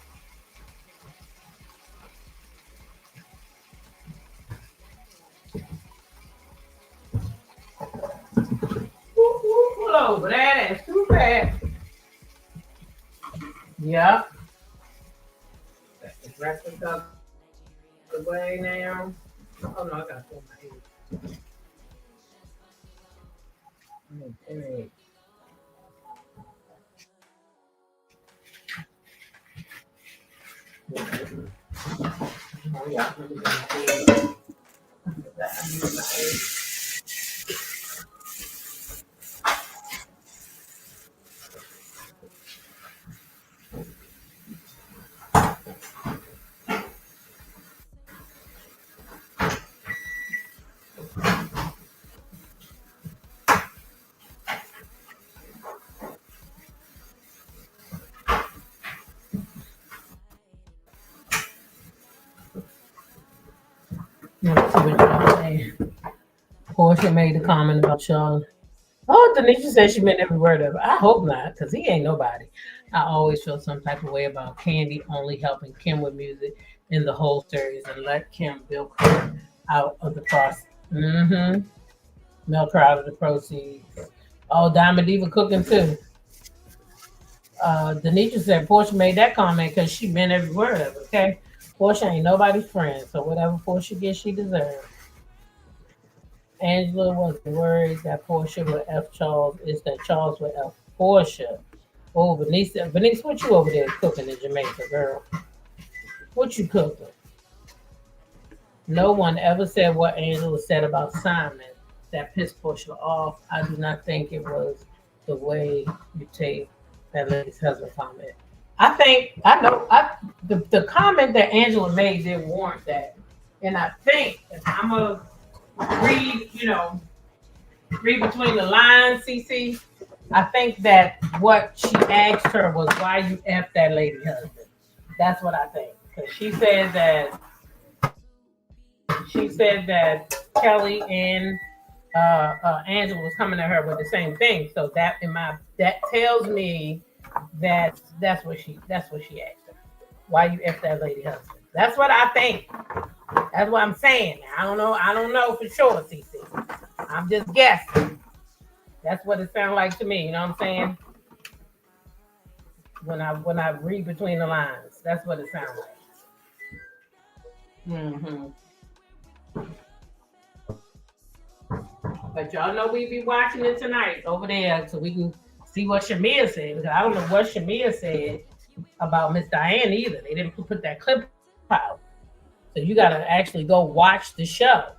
Pull over that. That's too fast. Yep. Got the breakfast up the way now. Oh no, I gotta pull my head. Okay. Oh yeah. Let's see what y'all say. Portia made a comment about Charlotte. Oh, Denisha said she meant every word of it. I hope not, because he ain't nobody. I always feel some type of way about Candy only helping Kim with music in the whole series and let Kim milk her out of the process. Milk her out of the proceeds. Oh, Diamond Diva cooking too. Denisha said Portia made that comment because she meant every word of it, okay? Portia ain't nobody's friend, so whatever Portia gets, she deserves. Angela wasn't worried that Portia would F Charles, is that Charles would F Portia. Oh, Bernice, what you over there cooking in Jamaica, girl? What you cooking? No one ever said what Angela said about Simon that pissed Portia off. I do not think it was the way you take that lady's husband comment. The comment that Angela made didn't warrant that. And I think if I'm going to read between the lines, CC, I think that what she asked her was why you F that lady husband. That's what I think. Because she said that Kelly and Angela was coming at her with the same thing. So that tells me that's what she asked her. Why you F that lady husband? That's what I think. That's what I'm saying. I don't know for sure, CC. I'm just guessing. That's what it sounds like to me. You know what I'm saying? When I read between the lines, that's what it sounds like. But y'all know we be watching it tonight over there, so we can see what Shamea said. Because I don't know what Shamea said about Miss Diane either. They didn't put that clip out. So you got to actually go watch the show.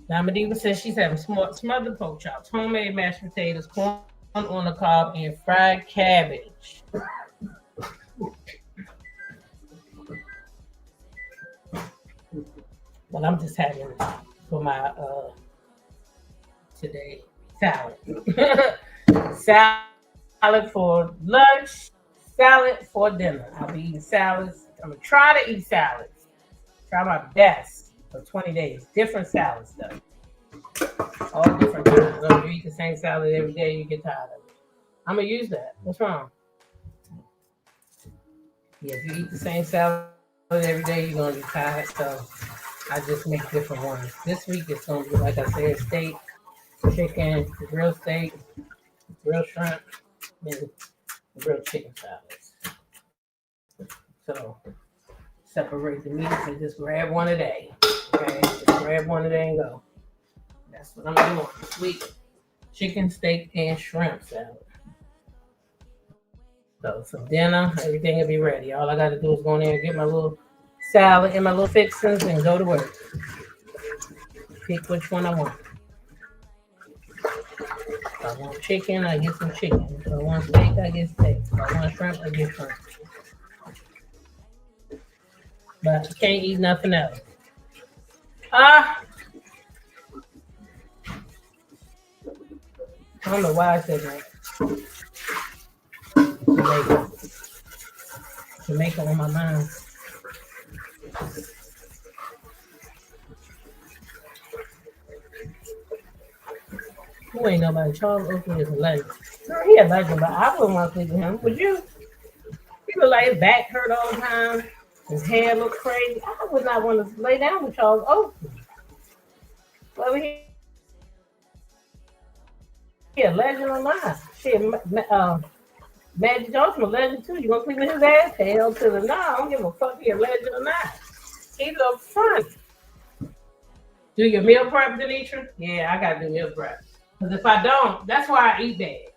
Diamond Diva says she's having smothered pork chops, homemade mashed potatoes, corn on the cob, and fried cabbage. Well, I'm just having for my today salad. Salad for lunch, salad for dinner. I'll be eating salads. I'm gonna try to eat salads. Try my best for 20 days. Different salads though. All different kinds. So you eat the same salad every day, you get tired of it. I'm gonna use that. What's wrong? Yeah, if you eat the same salad every day, you're gonna be tired. So I just make different ones. This week it's gonna be, like I said, steak, chicken, grilled steak, grilled shrimp, and grilled chicken salads. So separate the meats and just grab one a day. Okay, just grab one a day and go. That's what I'm doing this week. Chicken, steak, and shrimp salad. So some dinner, everything will be ready. All I got to do is go in there and get my little salad and my little fixings and go to work. Pick which one I want. If I want chicken, I get some chicken. If I want steak, I get steak. If I want shrimp, I get shrimp. But I can't eat nothing else. I don't know why I said that. Jamaica on my mind. Who ain't nobody? Charles Oakley is a legend. Girl, he a legend, but I wouldn't want to sleep with him. Would you? He look like his back hurt all the time. His hair look crazy. I would not want to lay down with Charles Oakley. Whether he a legend or not. Shit, Magic Johnson a legend too. You gonna sleep with his ass? Hell to the no. I don't give a fuck if he a legend or not. He's up front. Do your meal prep, Denitra? Yeah, I gotta do meal prep. Because if I don't, that's why I eat bad.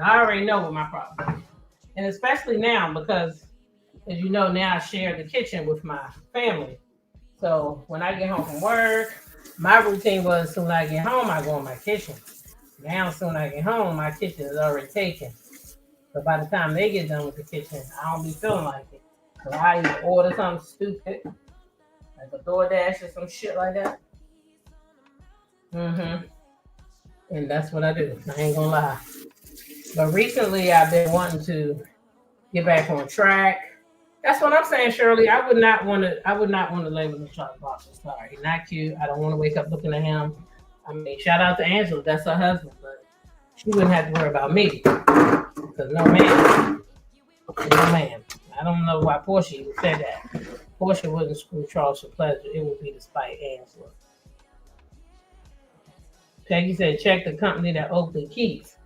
I already know what my problem is. And especially now, because as you know, now I share the kitchen with my family. So when I get home from work, my routine was as soon as I get home, I go in my kitchen. Now, as soon as I get home, my kitchen is already taken. But by the time they get done with the kitchen, I don't be feeling like it. So I either order something stupid, like a DoorDash or some shit like that. And that's what I do. I ain't gonna lie. But recently, I've been wanting to get back on track. That's what I'm saying, Shirley. I would not want to lay with Charles Boxer. Sorry, he's not cute. I don't want to wake up looking at him. I mean, shout out to Angela. That's her husband, but she wouldn't have to worry about me. Because no man. I don't know why Portia even said that. Portia wouldn't screw Charles for pleasure. It would be to spite Angela. Peggy said, check the company that Oakley keeps.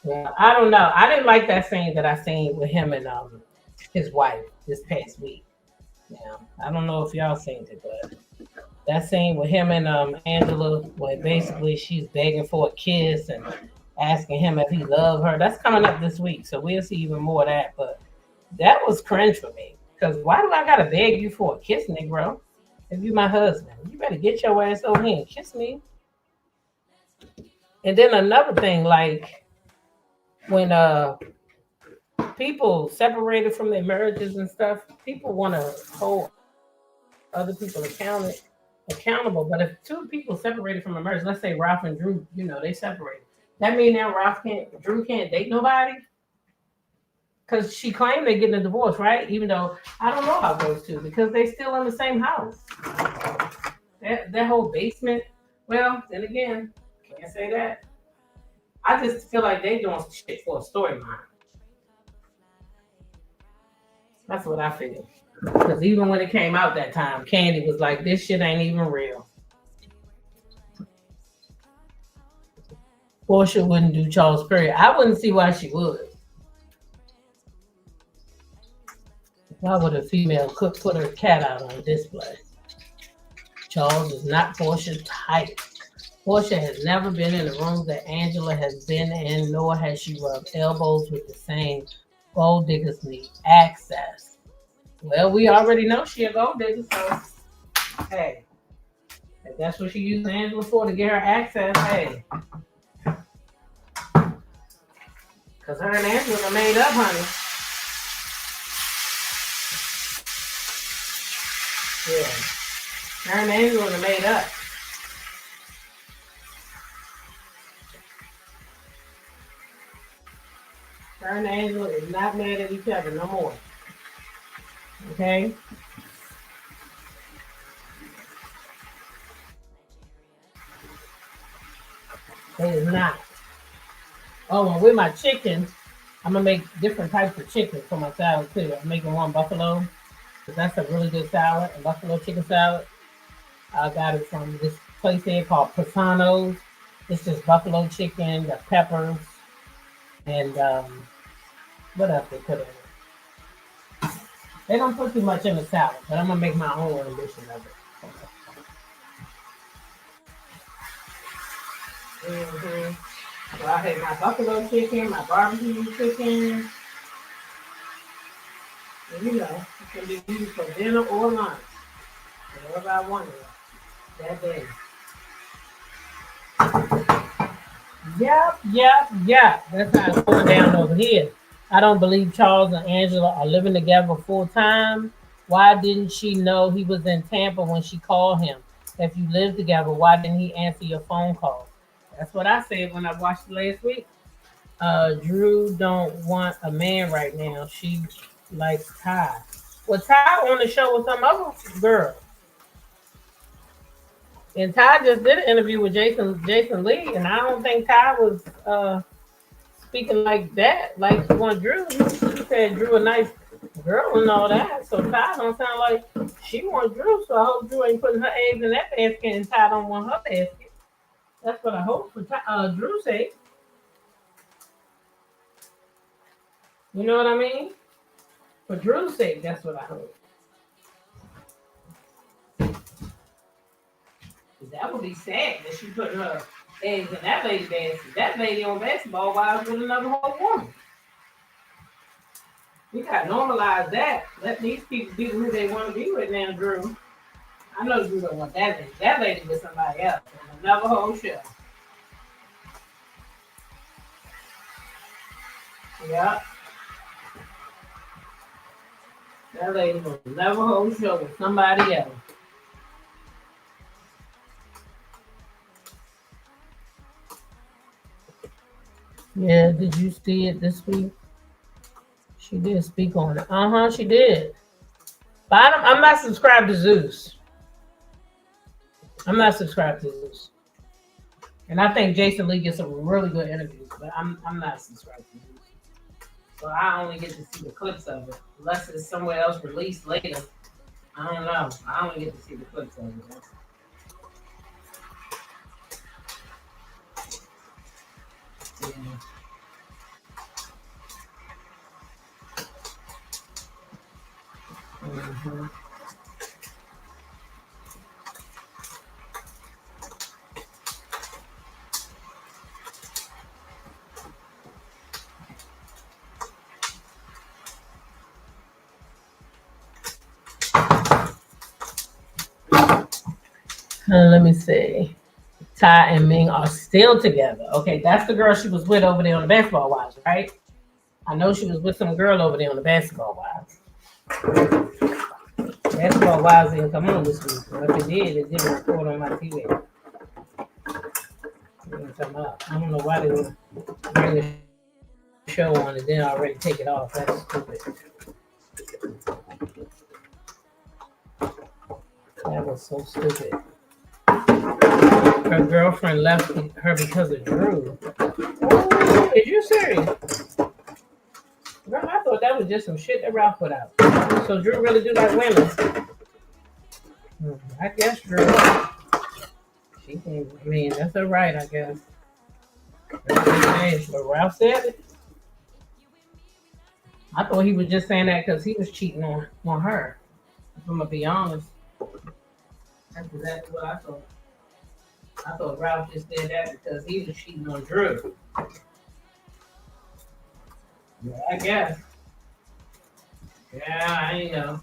Well, I don't know. I didn't like that scene that I seen with him and his wife this past week. Now, I don't know if y'all seen it, but that scene with him and Angela, where basically she's begging for a kiss and asking him if he loved her. That's coming up this week, so we'll see even more of that. But that was cringe for me. Because why do I gotta beg you for a kiss, Negro? If you my husband, you better get your ass over here and kiss me. And then another thing, like when people separated from their marriages and stuff, people want to hold other people accountable. But if two people separated from a marriage, let's say Ralph and Drew, they separated. That mean now Drew can't date nobody? Because she claimed they're getting a divorce, right? Even though I don't know about those two, because they still in the same house. That whole basement, well, then again, can't say that. I just feel like they doing shit for a storyline. That's what I feel. Because even when it came out that time, Candy was like, this shit ain't even real. Portia wouldn't do Charles Perry. I wouldn't see why she would. Why would a female cook put her cat out on display? Charles is not Portia's type. Portia has never been in the room that Angela has been in, nor has she rubbed elbows with the same gold diggers need access. Well, we already know she a gold digger, so hey, if that's what she used Angela for, to get her access, hey. Because her and Angela are made up, honey. Yeah. Her and Angela are made up. Her and Angela is not mad at each other no more. Okay? They is not. Oh, and with my chicken, I'm gonna make different types of chicken for my salad too. I'm making one buffalo, because that's a really good salad, a buffalo chicken salad. I got it from this place here called Pisano's. It's just buffalo chicken, the peppers, and what else they put in it? They don't put too much in the salad, but I'm gonna make my own rendition of it. So I had my buffalo chicken, my barbecue chicken, and it can be used for dinner or lunch, whatever I wanted that day. Yep. That's how it's going down over here. I don't believe Charles and Angela are living together full time. Why didn't she know he was in Tampa when she called him? If you live together, why didn't he answer your phone call? That's what I said when I watched it last week. Drew don't want a man right now. She likes Ty. Well, Ty on the show with some other girl. And Ty just did an interview with Jason Lee, and I don't think Ty was speaking like that, like she want Drew. She said Drew a nice girl and all that. So Ty don't sound like she wants Drew. So I hope Drew ain't putting her eggs in that basket, and Ty don't want her basket. That's what I hope for Drew's sake. You know what I mean? For Drew's sake, that's what I hope. That would be sad that she put her eggs in that lady basket. That lady on Basketball Wives with another whole woman. We got to normalize that. Let these people be who they want to be with now, Drew. I know Drew don't want that lady. That lady with somebody else. Another whole show. Yep. That lady was another whole show with somebody else. Yeah, did you see it this week? She did speak on it. She did. But I'm not subscribed to Zeus. I'm not subscribed to Zeus. And I think Jason Lee gets some really good interviews, but I'm not subscribed to Zeus. So I only get to see the clips of it. Unless it's somewhere else released later. I don't know. I only get to see the clips of it. Yeah. Mm-hmm. Let me see. Ty and Ming are still together. Okay, that's the girl she was with over there on the Basketball Wives, right? I know she was with some girl over there on the Basketball Wives. Basketball Wives didn't come on this week. Or if it did, it didn't record on my TV. I don't know why they would bring the show on and then already take it off. That's stupid. That was so stupid. Her girlfriend left her because of Drew. Oh, is you serious? Girl, I thought that was just some shit that Ralph put out. So Drew really do like women. I guess Drew. She can, I mean, that's her right, I guess. But Ralph said it. I thought he was just saying that because he was cheating on her. If I'm gonna be honest. That's exactly what I thought. I thought Ralph just did that because he was cheating on Drew. Yeah, I guess. Yeah, I know.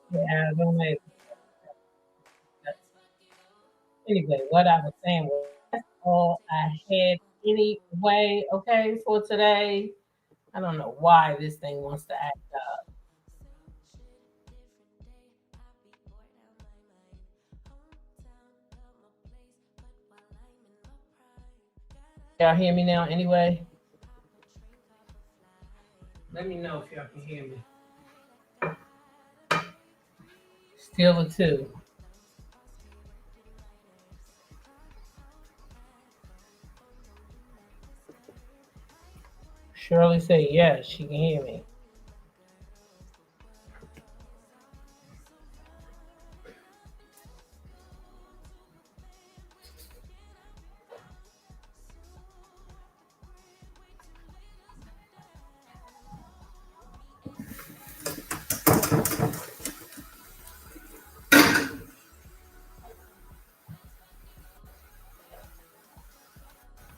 Yeah, I don't know. Anyway, what I was saying was that's all I had anyway, okay, for today. I don't know why this thing wants to act up. Y'all hear me now anyway? Let me know if y'all can hear me. Still a two. Shirley say yes, she can hear me.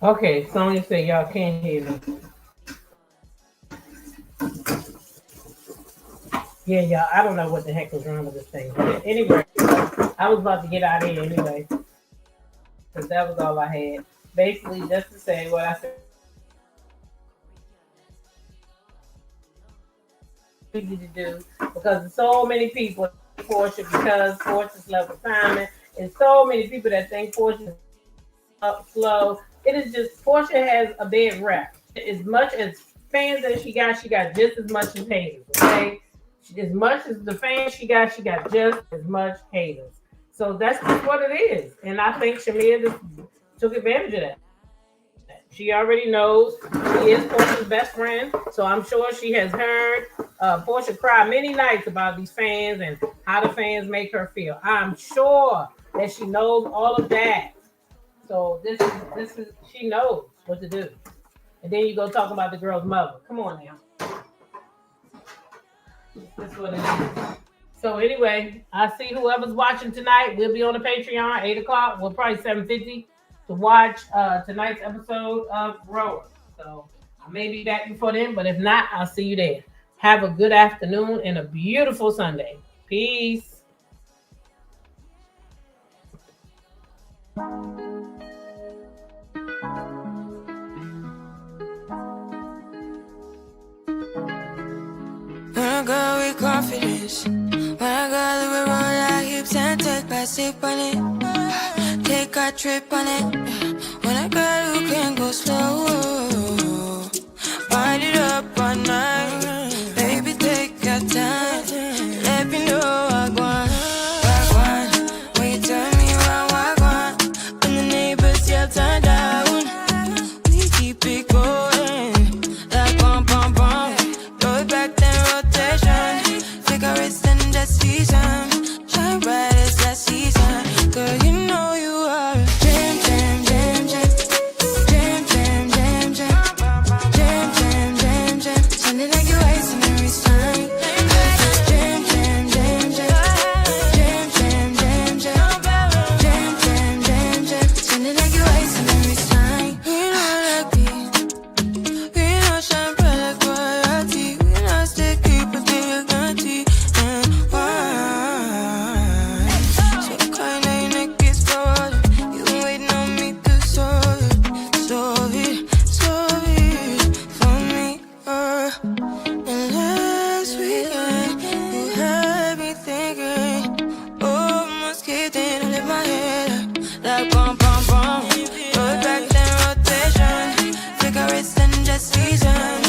Okay, Sonya said y'all can't hear me. Yeah, y'all, I don't know what the heck was wrong with this thing. But anyway, I was about to get out of here anyway. Because that was all I had. Basically, just to say what I said. Easy to do because so many people Portia because Portia's level Simon and so many people that think Portia is up slow. It is just Portia has a bad rep. As much as fans that she got just as much as haters. Okay, as much as the fans she got just as much haters. So that's just what it is. And I think Shamea just took advantage of that. She already knows she is Portia's best friend, so I'm sure she has heard Portia cry many nights about these fans and how the fans make her feel. I'm sure that she knows all of that. So this is she knows what to do. And then you go talk about the girl's mother. Come on now. That's what it is. So anyway, I see whoever's watching tonight. We'll be on the Patreon 8 o'clock. Well, probably 7:50 to watch tonight's episode of Rower. So I may be back before then, but if not, I'll see you there. Have a good afternoon and a beautiful Sunday. Peace. When I go with confidence, when I go with roll our hips and take back sip on it, take a trip on it. When I go, you can go slow, wind it up all night, baby, take your time, let me know I want. When you tell me I want, when the neighbors yell turn down, we keep it going, like bum bum bum. Throw it back then rotation, cigarettes and that season, shine bright as that season. Girl, you know you are a jam, jam, jam, jam, jam, jam, jam, jam, jam, jam, jam, jam. Sounding like you're wasting every time. Jam, jam, jam, jam, jam, jam, jam, jam, jam, jam, jam, jam. Sounding like you're wasting every time. We know like this, we know shine bright like royalty. We know stay keep it big guarantee and wine. So kind of your neck is falling. You been waiting on me to solve it for me. And last weekend you had me thinking, oh, must keep thinking, I lift my head up like bum bum bum. Throw it back then rotation, cigarettes and just season.